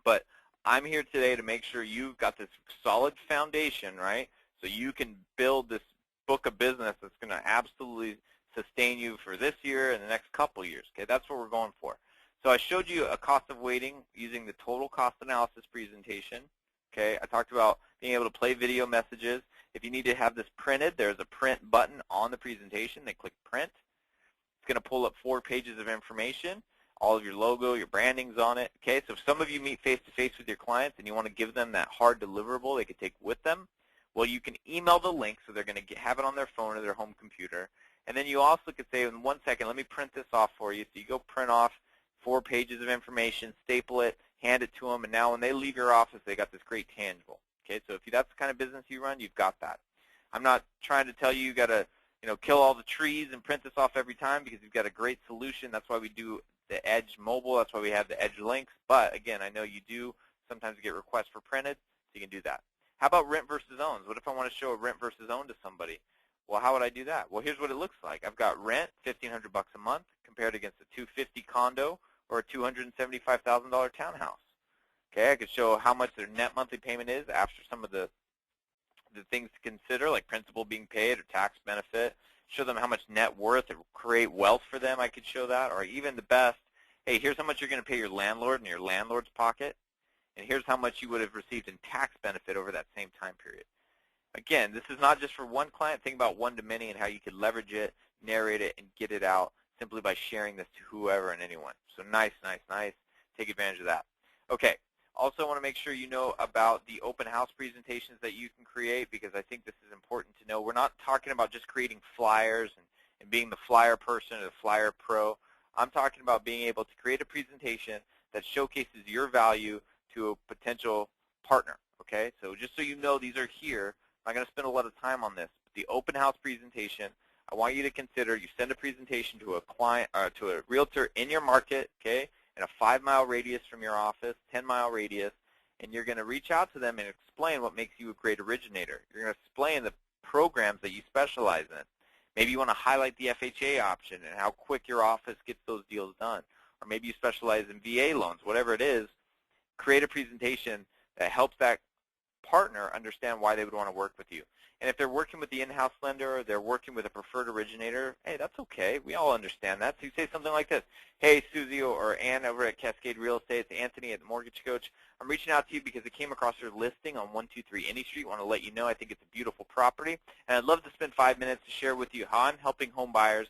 But I'm here today to make sure you've got this solid foundation, right? So you can build this book of business that's going to absolutely sustain you for this year and the next couple years. Okay, that's what we're going for. So I showed you a cost of waiting using the total cost analysis presentation. Okay, I talked about being able to play video messages. If you need to have this printed, there's a print button on the presentation. They click print. It's going to pull up 4 pages of information. All of your logo, your branding's on it. Okay, so if some of you meet face-to-face with your clients and you want to give them that hard deliverable they could take with them, well, you can email the link so they're going to have it on their phone or their home computer. And then you also could say, in 1 second, let me print this off for you. So you go print off 4 pages of information, staple it, hand it to them, and now when they leave your office, they got this great tangible. Okay, so if that's the kind of business you run, you've got that. I'm not trying to tell you you got to kill all the trees and print this off every time because you've got a great solution. That's why we do the Edge mobile. That's why we have the Edge links. But again, I know you do sometimes get requests for printed, so you can do that. How about rent versus owns? What if I want to show a rent versus own to somebody? Well, how would I do that? Well, here's what it looks like. I've got rent, $1,500 a month, compared against a $250 condo or a $275,000 townhouse. Okay, I could show how much their net monthly payment is after some of the things to consider, like principal being paid or tax benefit. Show them how much net worth or create wealth for them. I could show that. Or even the best, hey, here's how much you're going to pay your landlord in your landlord's pocket, and here's how much you would have received in tax benefit over that same time period. Again, this is not just for one client. Think about one-to-many and how you could leverage it, narrate it, and get it out simply by sharing this to whoever and anyone. So nice, nice, nice. Take advantage of that. Okay. Also want to make sure you know about the open house presentations that you can create because I think this is important to know. We're not talking about just creating flyers and being the flyer person or the flyer pro. I'm talking about being able to create a presentation that showcases your value to a potential partner. Okay, so just so you know, these are here. I'm not going to spend a lot of time on this. But the open house presentation, I want you to consider you send a presentation to a client, to a realtor in your market, okay, in a 5-mile radius from your office, 10-mile radius, and you're going to reach out to them and explain what makes you a great originator. You're going to explain the programs that you specialize in. Maybe you want to highlight the FHA option and how quick your office gets those deals done. Or maybe you specialize in VA loans, whatever it is. Create a presentation that helps that partner understand why they would want to work with you. And if they're working with the in-house lender or they're working with a preferred originator, hey, that's okay. We all understand that. So you say something like this. Hey, Susie or Ann over at Cascade Real Estate, it's Anthony at the Mortgage Coach. I'm reaching out to you because I came across your listing on 123 Any Street. I want to let you know I think it's a beautiful property. And I'd love to spend 5 minutes to share with you how I'm helping home buyers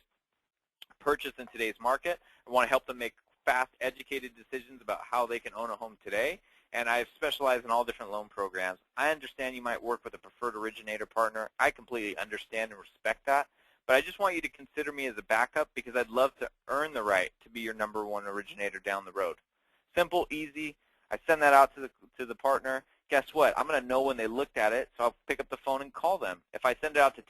purchase in today's market. I want to help them make fast, educated decisions about how they can own a home today. And I specialize in all different loan programs. I understand you might work with a preferred originator partner. I completely understand and respect that. But I just want you to consider me as a backup because I'd love to earn the right to be your #1 originator down the road. Simple, easy. I send that out to the partner. guess what? I'm going to know when they looked at it, so I'll pick up the phone and call them. If I send it out to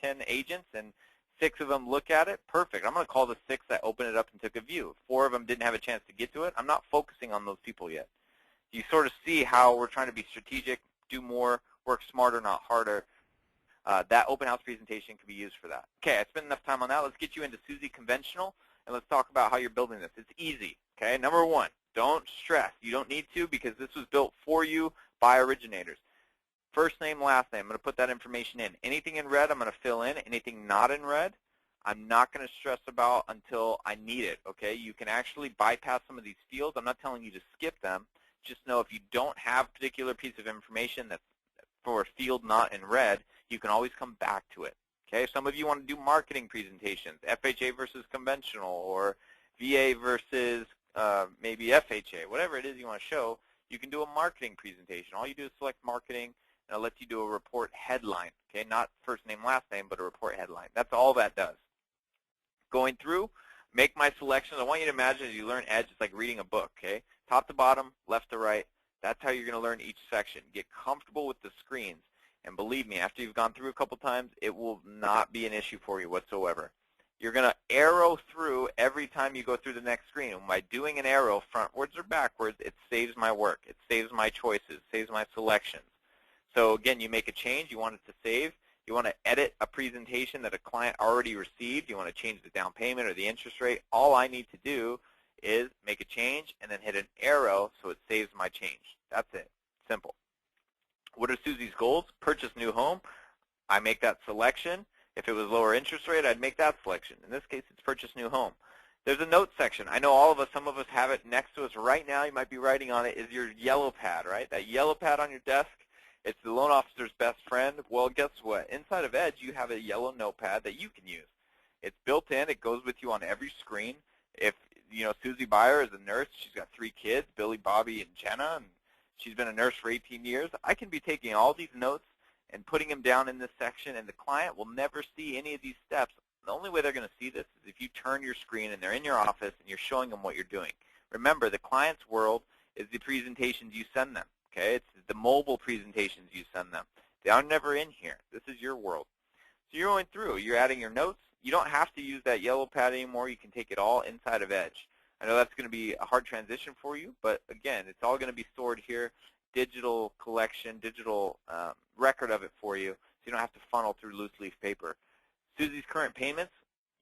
10 agents and 6 of them look at it, perfect. I'm going to call the 6 that opened it up and took a view. 4 of them didn't have a chance to get to it. I'm not focusing on those people yet. You sort of see how we're trying to be strategic, do more, work smarter, not harder. That open house presentation can be used for that. Okay, I spent enough time on that. Let's get you into Suzy Conventional, and let's talk about how you're building this. It's easy. Okay, number 1, don't stress. You don't need to, because this was built for you by originators. First name, last name. I'm going to put that information in. Anything in red, I'm going to fill in. Anything not in red, I'm not going to stress about until I need it. Okay, you can actually bypass some of these fields. I'm not telling you to skip them. Just know if you don't have a particular piece of information that's for a field not in red, you can always come back to it. Okay, some of you want to do marketing presentations, FHA versus conventional, or VA versus maybe FHA, whatever it is you want to show. You can do a marketing presentation. All you do is select marketing, and it lets you do a report headline. Okay, not first name, last name, but a report headline. That's all that does. Going through, make my selections. I want you to imagine as you learn Edge, it's like reading a book. Okay, top to bottom, left to right. That's how you're going to learn each section. Get comfortable with the screens. And believe me, after you've gone through a couple times, it will not be an issue for you whatsoever. You're going to arrow through every time you go through the next screen. And by doing an arrow frontwards or backwards, it saves my work. It saves my choices, saves my selections. So again, you make a change. You want it to save. You want to edit a presentation that a client already received. You want to change the down payment or the interest rate. All I need to do is make a change and then hit an arrow so it saves my change. That's it. Simple. What are Suzy's goals? Purchase new home. I make that selection. If it was lower interest rate, I'd make that selection. In this case, it's purchase new home. There's a notes section. I know all of us, some of us have it next to us right now. You might be writing on it, is your yellow pad, right? That yellow pad on your desk, it's the loan officer's best friend. Well, guess what? Inside of Edge, you have a yellow notepad that you can use. It's built in. It goes with you on every screen. If you know, Suzy Byer is a nurse. She's got 3 kids, Billy, Bobby, and Jenna, and she's been a nurse for 18 years. I can be taking all these notes and putting them down in this section, and the client will never see any of these steps. The only way they're going to see this is if you turn your screen and they're in your office and you're showing them what you're doing. Remember, the client's world is the presentations you send them. Okay, it's the mobile presentations you send them. They are never in here. This is your world. So you're going through. You're adding your notes. You don't have to use that yellow pad anymore. You can take it all inside of Edge. I know that's going to be a hard transition for you, but again, it's all going to be stored here, digital collection, digital record of it for you, so you don't have to funnel through loose leaf paper. Suzy's current payments,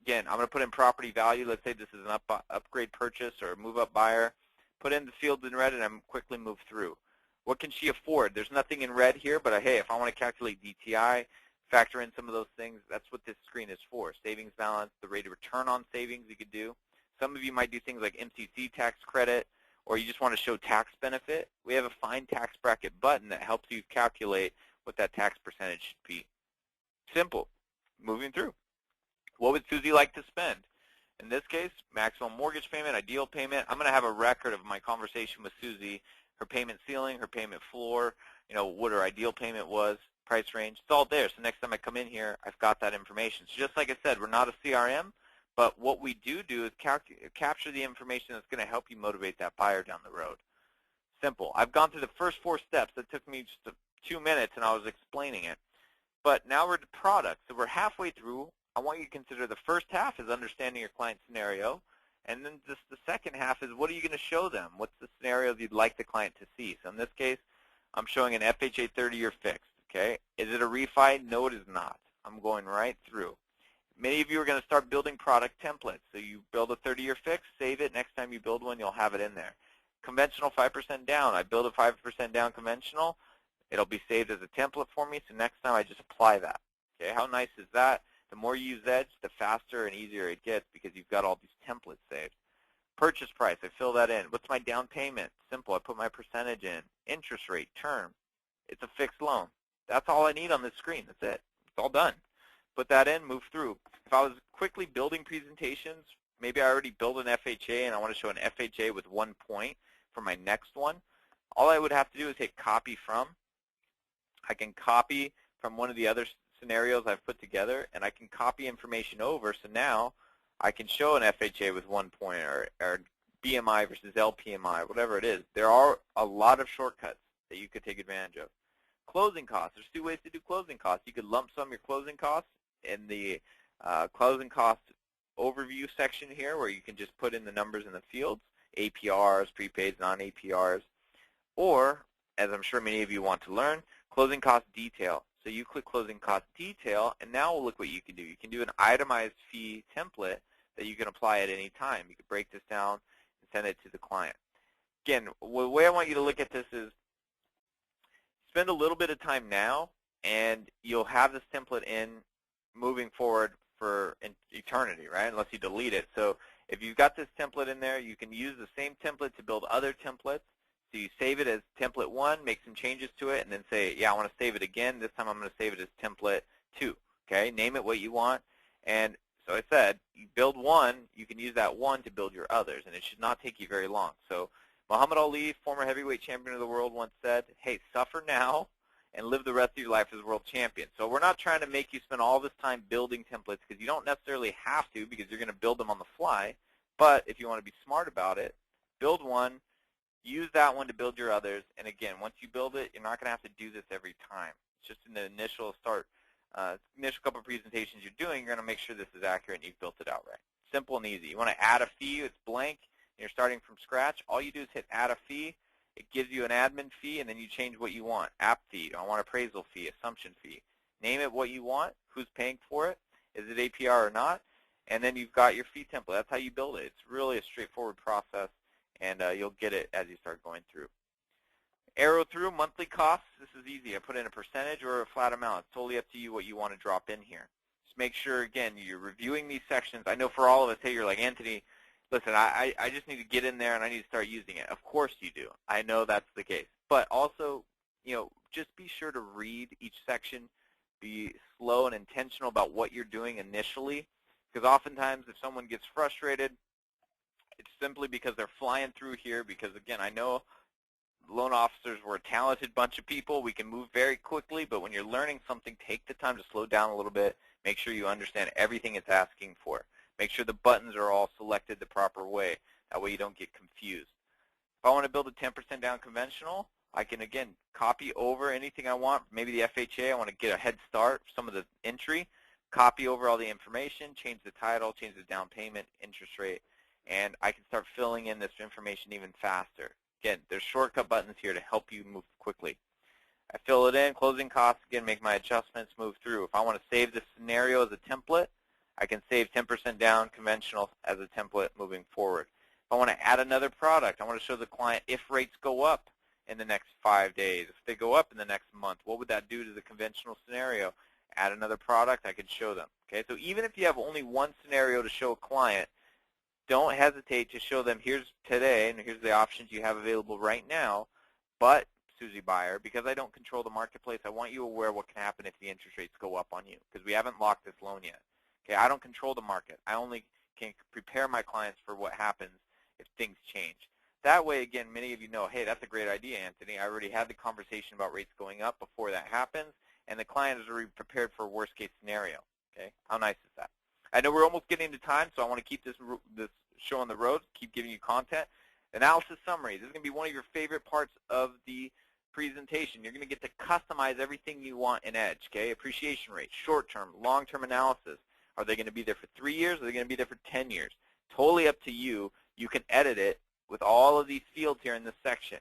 again, I'm going to put in property value. Let's say this is an upgrade purchase or a move-up buyer. Put in the fields in red, and I'm quickly move through. What can she afford? There's nothing in red here, but hey, if I want to calculate DTI, factor in some of those things, that's what this screen is for. Savings balance, the rate of return on savings you could do. Some of you might do things like MCC tax credit, or you just want to show tax benefit. We have a Find Tax Bracket button that helps you calculate what that tax percentage should be. Simple. Moving through. What would Suzy like to spend? In this case, maximum mortgage payment, ideal payment. I'm going to have a record of my conversation with Suzy, her payment ceiling, her payment floor, you know, what her ideal payment was, price range. It's all there. So next time I come in here, I've got that information. So just like I said, we're not a CRM, but what we do is capture the information that's going to help you motivate that buyer down the road. Simple. I've gone through the first 4 steps. That took me just 2 minutes, and I was explaining it. But now we're to product. So we're halfway through. I want you to consider the first half is understanding your client scenario, and then just the second half is what are you going to show them? What's the scenario you'd like the client to see? So in this case, I'm showing an FHA 30-year fixed. Okay, is it a refi? No, it is not. I'm going right through. Many of you are going to start building product templates. So you build a 30-year fix, save it. Next time you build one, you'll have it in there. Conventional 5% down. I build a 5% down conventional. It'll be saved as a template for me, so next time I just apply that. Okay, how nice is that? The more you use Edge, the faster and easier it gets because you've got all these templates saved. Purchase price, I fill that in. What's my down payment? Simple, I put my percentage in. Interest rate, term. It's a fixed loan. That's all I need on this screen. That's it. It's all done. Put that in, move through. If I was quickly building presentations, maybe I already built an FHA and I want to show an FHA with 1 point for my next one, all I would have to do is hit copy from. I can copy from one of the other scenarios I've put together, and I can copy information over, so now I can show an FHA with 1 point or BMI versus LPMI, whatever it is. There are a lot of shortcuts. that you could take advantage of. Closing costs. There's two ways to do closing costs. You could lump sum your closing costs in the closing cost overview section here, where you can just put in the numbers in the fields, APRs, prepaids, non-APRs, or, as I'm sure many of you want to learn, closing cost detail. So you click closing cost detail, and now look what you can do. You can do an itemized fee template that you can apply at any time. You can break this down and send it to the client. Again, the way I want you to look at this is spend a little bit of time now, and you'll have this template in moving forward for eternity, right, unless you delete it. So if you've got this template in there, you can use the same template to build other templates. So you save it as template 1, make some changes to it, and then say, yeah, I want to save it again. This time I'm going to save it as template 2. Okay, name it what you want. And so I said, you build one, you can use that one to build your others, and it should not take you very long. So Muhammad Ali, former heavyweight champion of the world, once said, hey, suffer now and live the rest of your life as world champion. So we're not trying to make you spend all this time building templates, because you don't necessarily have to, because you're going to build them on the fly. But if you want to be smart about it, build one, use that one to build your others. And again, once you build it, you're not going to have to do this every time. It's just in the initial couple of presentations you're doing, you're going to make sure this is accurate and you've built it out right. Simple and easy. You want to add a fee, it's blank, and you're starting from scratch. All you do is hit add a fee. It gives you an admin fee, and then you change what you want. App fee, I want appraisal fee, assumption fee. Name it what you want, who's paying for it, is it APR or not, and then you've got your fee template. That's how you build it. It's really a straightforward process, and you'll get it as you start going through. Arrow through monthly costs. This is easy. I put in a percentage or a flat amount. It's totally up to you what you want to drop in here. Just make sure, again, you're reviewing these sections. I know for all of us, hey, you're like, Anthony, listen, I just need to get in there and I need to start using it. Of course you do. I know that's the case. But also, just be sure to read each section. Be slow and intentional about what you're doing initially, because oftentimes if someone gets frustrated, it's simply because they're flying through here, because, again, I know loan officers were a talented bunch of people. We can move very quickly, but when you're learning something, take the time to slow down a little bit. Make sure you understand everything it's asking for. Make sure the buttons are all selected the proper way. That way you don't get confused. If I want to build a 10% down conventional, I can, again, copy over anything I want. Maybe the FHA, I want to get a head start, some of the entry, copy over all the information, change the title, change the down payment, interest rate, and I can start filling in this information even faster. Again, there's shortcut buttons here to help you move quickly. I fill it in, closing costs, again, make my adjustments, move through. If I want to save this scenario as a template, I can save 10% down conventional as a template moving forward. If I want to add another product, I want to show the client if rates go up in the next 5 days. If they go up in the next month, what would that do to the conventional scenario? Add another product, I could show them. Okay, so even if you have only one scenario to show a client, don't hesitate to show them, here's today, and here's the options you have available right now, but, Susie Buyer, because I don't control the marketplace, I want you aware what can happen if the interest rates go up on you, because we haven't locked this loan yet. Okay, I don't control the market. I only can prepare my clients for what happens if things change. That way, again, many of you know, hey, that's a great idea, Anthony. I already had the conversation about rates going up before that happens, and the client is already prepared for a worst-case scenario. Okay, how nice is that? I know we're almost getting to time, so I want to keep this show on the road, keep giving you content. Analysis summary. This is going to be one of your favorite parts of the presentation. You're going to get to customize everything you want in Edge. Okay, appreciation rate, short-term, long-term analysis. Are they going to be there for 3 years? Or are they going to be there for 10 years? Totally up to you. You can edit it with all of these fields here in this section.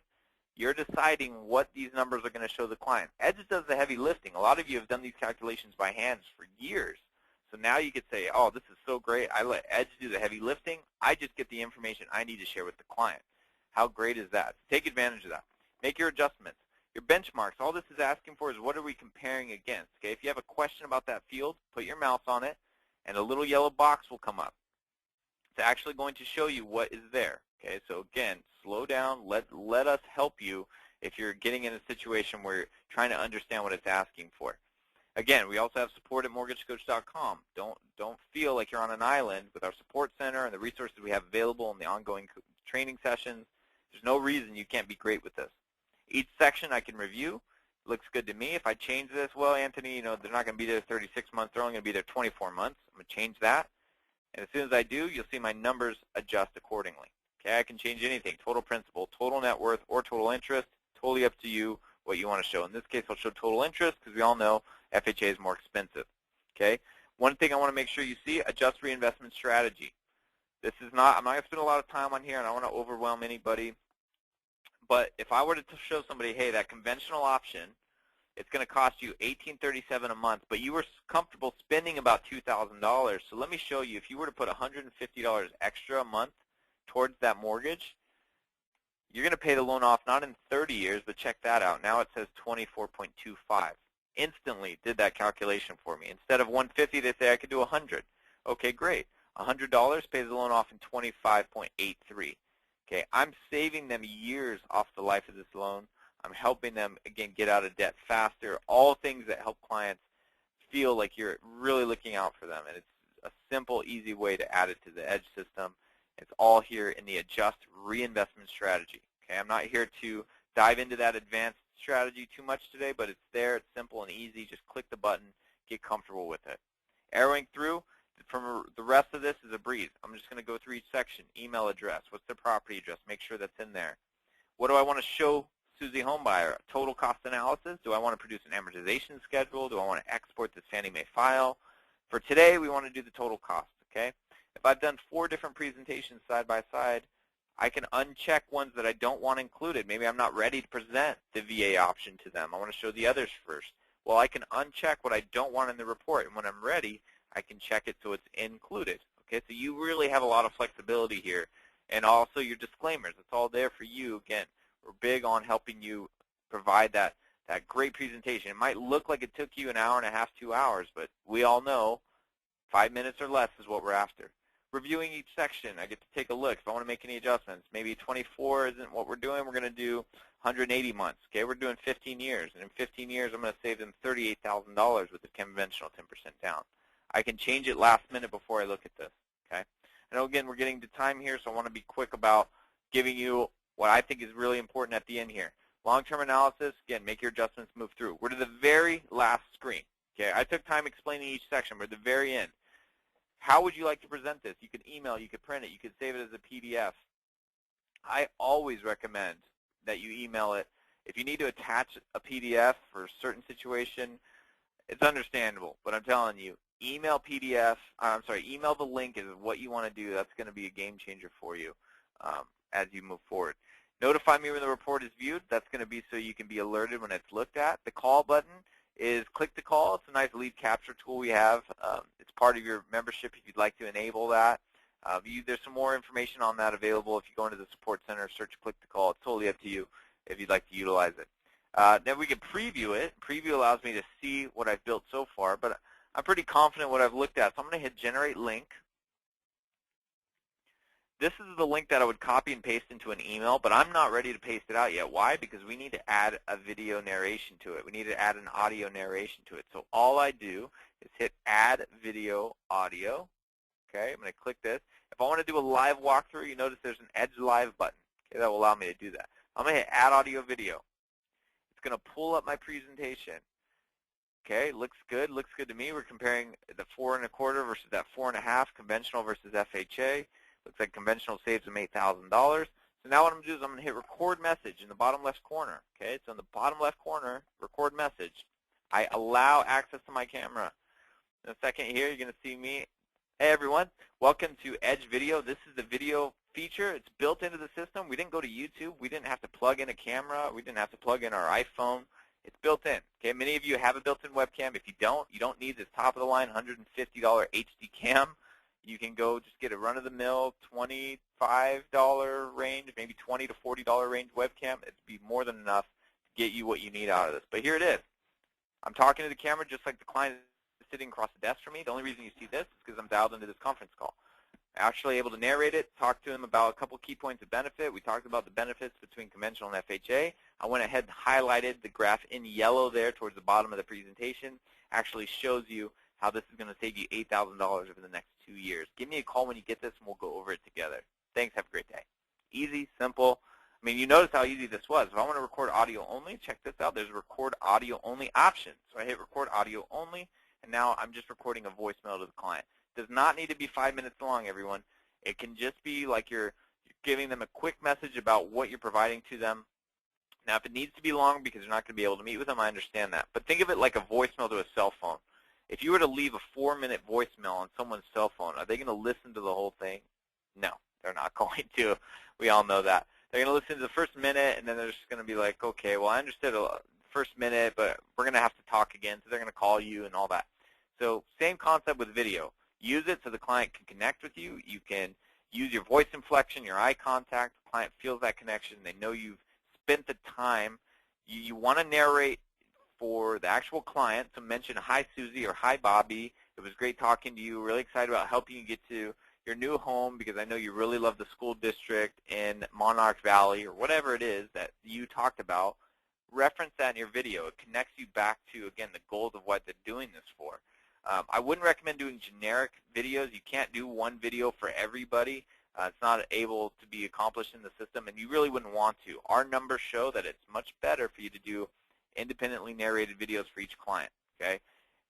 You're deciding what these numbers are going to show the client. Edge does the heavy lifting. A lot of you have done these calculations by hand for years. So now you could say, oh, this is so great. I let Edge do the heavy lifting. I just get the information I need to share with the client. How great is that? Take advantage of that. Make your adjustments. Your benchmarks, all this is asking for is what are we comparing against. Okay? If you have a question about that field, put your mouse on it, and a little yellow box will come up. It's actually going to show you what is there. Okay? So again, slow down. Let us help you if you're getting in a situation where you're trying to understand what it's asking for. Again, we also have support at mortgagecoach.com. Don't feel like you're on an island with our support center and the resources we have available in the ongoing training sessions. There's no reason you can't be great with this. Each section I can review. Looks good to me. If I change this, well, Anthony, they're not going to be there 36 months. They're only going to be there 24 months. I'm going to change that. And as soon as I do, you'll see my numbers adjust accordingly. Okay, I can change anything, total principal, total net worth, or total interest, Totally up to you what you want to show. In this case, I'll show total interest because we all know FHA is more expensive. Okay. One thing I want to make sure you see, adjust reinvestment strategy. This is not, I'm not going to spend a lot of time on here, and I don't want to overwhelm anybody. But if I were to show somebody, hey, that conventional option, it's going to cost you $1,837 a month, but you were comfortable spending about $2,000. So let me show you, if you were to put $150 extra a month towards that mortgage, you're going to pay the loan off not in 30 years, but check that out. Now it says 24.25. Instantly did that calculation for me. Instead of 150, they say I could do 100. Okay, great. $100 pays the loan off in 25.83. Okay, I'm saving them years off the life of this loan. I'm helping them, again, get out of debt faster, all things that help clients feel like you're really looking out for them. And it's a simple, easy way to add it to the EDGE system. It's all here in the Adjust Reinvestment Strategy. Okay, I'm not here to dive into that advanced strategy too much today, but it's there. It's simple and easy. Just click the button, get comfortable with it. Arrowing through, from the rest of this is a breeze. I'm just going to go through each section. Email address, what's their property address? Make sure that's in there. What do I want to show Susie Homebuyer? Total cost analysis. Do I want to produce an amortization schedule? Do I want to export this Fannie Mae file? For today, we want to do the total cost. Okay. If I've done 4 different presentations side by side, I can uncheck ones that I don't want included. Maybe I'm not ready to present the VA option to them. I want to show the others first. Well, I can uncheck what I don't want in the report, and when I'm ready, I can check it so it's included. Okay, so you really have a lot of flexibility here. And also your disclaimers. It's all there for you. Again, we're big on helping you provide that great presentation. It might look like it took you an hour and a half, 2 hours, but we all know 5 minutes or less is what we're after. Reviewing each section, I get to take a look. If I want to make any adjustments, maybe 24 isn't what we're doing. We're going to do 180 months. Okay, we're doing 15 years. And in 15 years, I'm going to save them $38,000 with the conventional 10% down. I can change it last minute before I look at this. Okay. I know, again, we're getting to time here, so I want to be quick about giving you what I think is really important at the end here. Long-term analysis, again, make your adjustments, move through. We're to the very last screen. Okay, I took time explaining each section. We're at the very end. How would you like to present this? You could email, you could print it, you could save it as a PDF. I always recommend that you email it. If you need to attach a PDF for a certain situation, it's understandable, but I'm telling you, email email the link is what you want to do. That's going to be a game changer for you as you move forward. Notify me when the report is viewed. That's going to be so you can be alerted when it's looked at. The call button is click to call. It's a nice lead capture tool we have. It's part of your membership if you'd like to enable that. There's some more information on that available if you go into the support center, search click to call. It's totally up to you if you'd like to utilize it. Then we can preview it. Preview allows me to see what I've built so far, but I'm pretty confident what I've looked at. So I'm going to hit Generate Link. This is the link that I would copy and paste into an email, but I'm not ready to paste it out yet. Why? Because we need to add a video narration to it. We need to add an audio narration to it. So all I do is hit Add Video Audio. Okay, I'm going to click this. If I want to do a live walkthrough, you notice there's an Edge Live button. Okay, that will allow me to do that. I'm going to hit Add Audio Video. It's going to pull up my presentation. Okay, looks good to me. We're comparing the 4 1/4 versus that 4 1/2, conventional versus FHA. Looks like conventional saves them $8,000. So now what I'm going to do is I'm going to hit Record Message in the bottom left corner. Okay, so in the bottom left corner, Record Message. I allow access to my camera. In a second here, you're going to see me. Hey everyone, welcome to Edge Video. This is the video feature. It's built into the system. We didn't go to YouTube. We didn't have to plug in a camera. We didn't have to plug in our iPhone. It's built in. Okay, many of you have a built-in webcam. If you don't need this top-of-the-line $150 HD cam. You can go just get a run-of-the-mill $25 range, maybe $20 to $40 range webcam. It'd be more than enough to get you what you need out of this. But here it is. I'm talking to the camera just like the client is sitting across the desk from me. The only reason you see this is because I'm dialed into this conference call. I'm actually able to narrate it, talk to him about a couple key points of benefit. We talked about the benefits between conventional and FHA. I went ahead and highlighted the graph in yellow there towards the bottom of the presentation. Actually shows you how this is going to save you $8,000 over the next 2 years. Give me a call when you get this, and we'll go over it together. Thanks. Have a great day. Easy, simple. I mean, you notice how easy this was. If I want to record audio only, check this out. There's a record audio only option. So I hit record audio only, and now I'm just recording a voicemail to the client. It does not need to be 5 minutes long, everyone. It can just be like you're giving them a quick message about what you're providing to them. Now, if it needs to be long because you're not going to be able to meet with them, I understand that. But think of it like a voicemail to a cell phone. If you were to leave a 4-minute voicemail on someone's cell phone, are they going to listen to the whole thing? No, they're not going to. We all know that. They're going to listen to the first minute, and then they're just going to be like, okay, well, I understood the first minute, but we're going to have to talk again, so they're going to call you and all that. So same concept with video. Use it so the client can connect with you. You can use your voice inflection, your eye contact. The client feels that connection. They know you've spent the time. You want to narrate for the actual client, so mention, hi, Susie, or hi, Bobby. It was great talking to you. Really excited about helping you get to your new home because I know you really love the school district in Monarch Valley or whatever it is that you talked about. Reference that in your video. It connects you back to, again, the goals of what they're doing this for. I wouldn't recommend doing generic videos. You can't do one video for everybody. It's not able to be accomplished in the system, and you really wouldn't want to. Our numbers show that it's much better for you to do independently narrated videos for each client. Okay,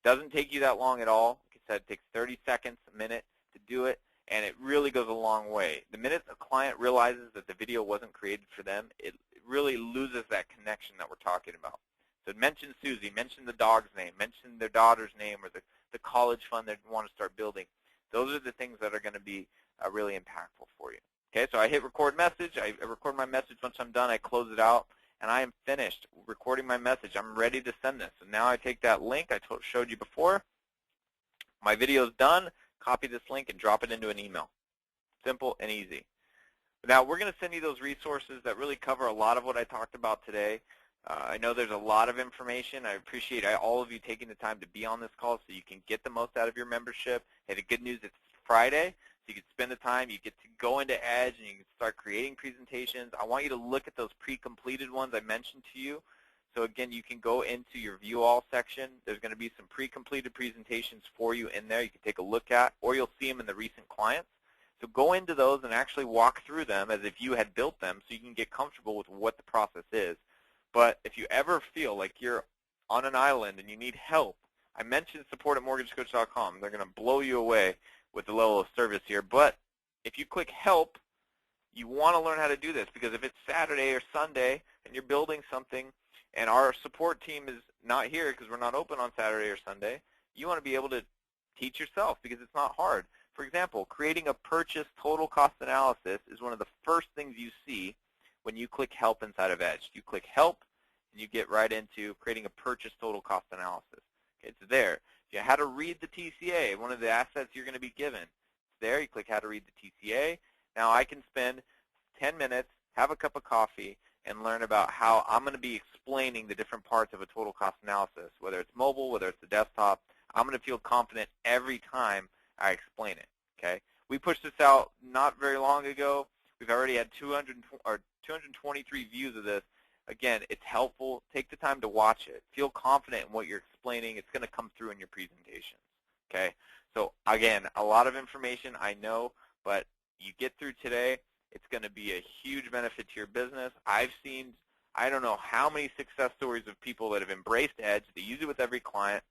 doesn't take you that long at all. Like I said, it takes 30 seconds, a minute to do it, and it really goes a long way. The minute a client realizes that the video wasn't created for them, it really loses that connection that we're talking about. So mention Susie, mention the dog's name, mention their daughter's name, or the college fund they want to start building. Those are the things that are going to be really impactful for you. Okay, so I hit record message. I record my message. Once I'm done, I close it out, and I am finished recording my message. I'm ready to send this. And now I take that link I showed you before. My video's done. Copy this link and drop it into an email. Simple and easy. Now, we're going to send you those resources that really cover a lot of what I talked about today. I know there's a lot of information. I appreciate all of you taking the time to be on this call so you can get the most out of your membership. Hey, the good news, it's Friday, so you can spend the time. You get to go into Edge, and you can start creating presentations. I want you to look at those pre-completed ones I mentioned to you. So, again, you can go into your View All section. There's going to be some pre-completed presentations for you in there you can take a look at, or you'll see them in the recent clients. So go into those and actually walk through them as if you had built them so you can get comfortable with what the process is. But if you ever feel like you're on an island and you need help, I mentioned support at mortgagecoach.com. They're going to blow you away with the level of service here. But if you click help, you want to learn how to do this, because if it's Saturday or Sunday and you're building something and our support team is not here because we're not open on Saturday or Sunday, you want to be able to teach yourself because it's not hard. For example, creating a purchase total cost analysis is one of the first things you see when you click help inside of Edge. You click help and you get right into creating a purchase total cost analysis. Okay, it's there. If you how to read the TCA, one of the assets you're going to be given, it's there. You click how to read the TCA. Now I can spend 10 minutes, have a cup of coffee, and learn about how I'm going to be explaining the different parts of a total cost analysis, whether it's mobile, whether it's the desktop. I'm going to feel confident every time I explain it. Okay, we pushed this out not very long ago. We've already had 223 views of this. Again, it's helpful. Take the time to watch it. Feel confident in what you're explaining. It's going to come through in your presentation. Okay? So, again, a lot of information, I know, but you get through today, it's going to be a huge benefit to your business. I've seen, I don't know how many success stories of people that have embraced Edge. They use it with every client,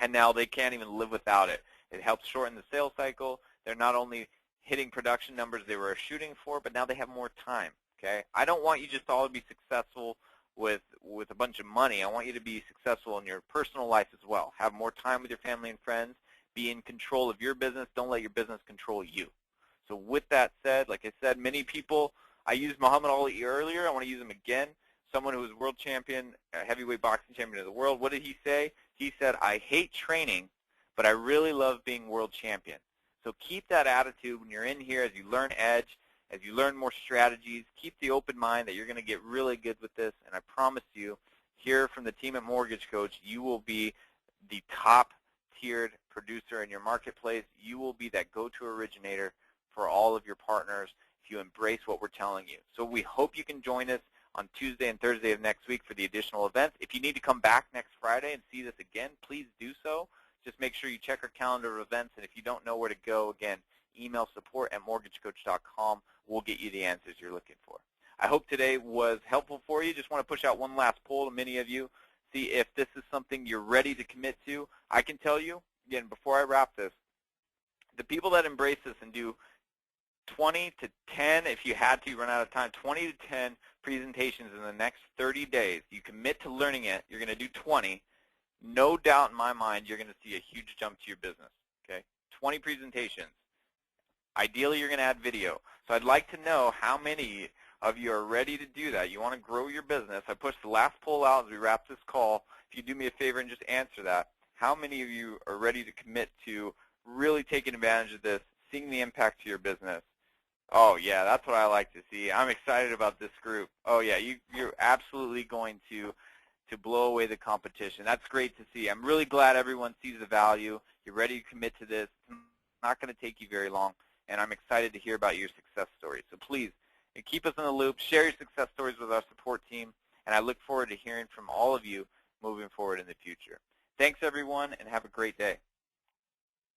and now they can't even live without it. It helps shorten the sales cycle. They're not only hitting production numbers they were shooting for, but now they have more time. Okay, I don't want you just all to be successful with a bunch of money. I want you to be successful in your personal life as well. Have more time with your family and friends. Be in control of your business. Don't let your business control you. So with that said, like I said, many people, I used Muhammad Ali earlier. I want to use him again. Someone who was world champion, heavyweight boxing champion of the world. What did he say? He said, I hate training, but I really love being world champion. So keep that attitude when you're in here as you learn Edge. As you learn more strategies, keep the open mind that you're going to get really good with this, and I promise you, here from the team at Mortgage Coach, you will be the top-tiered producer in your marketplace. You will be that go-to originator for all of your partners if you embrace what we're telling you. So we hope you can join us on Tuesday and Thursday of next week for the additional events. If you need to come back next Friday and see this again, please do so. Just make sure you check our calendar of events, and if you don't know where to go, again, email support@mortgagecoach.com. We'll get you the answers you're looking for. I hope today was helpful for you. Just want to push out one last poll to many of you, see if this is something you're ready to commit to. I can tell you, again, before I wrap this, the people that embrace this and do 20 to 10, if you had to run out of time, 20 to 10 presentations in the next 30 days, you commit to learning it, you're going to do 20, no doubt in my mind you're going to see a huge jump to your business. Okay, 20 presentations. Ideally, you're going to add video. So I'd like to know how many of you are ready to do that. You want to grow your business. I pushed the last poll out as we wrap this call. If you do me a favor and just answer that, how many of you are ready to commit to really taking advantage of this, seeing the impact to your business? Oh, yeah, that's what I like to see. I'm excited about this group. Oh, yeah, you're absolutely going to blow away the competition. That's great to see. I'm really glad everyone sees the value. You're ready to commit to this. It's not going to take you very long, and I'm excited to hear about your success stories. So please, keep us in the loop. Share your success stories with our support team, and I look forward to hearing from all of you moving forward in the future. Thanks, everyone, and have a great day.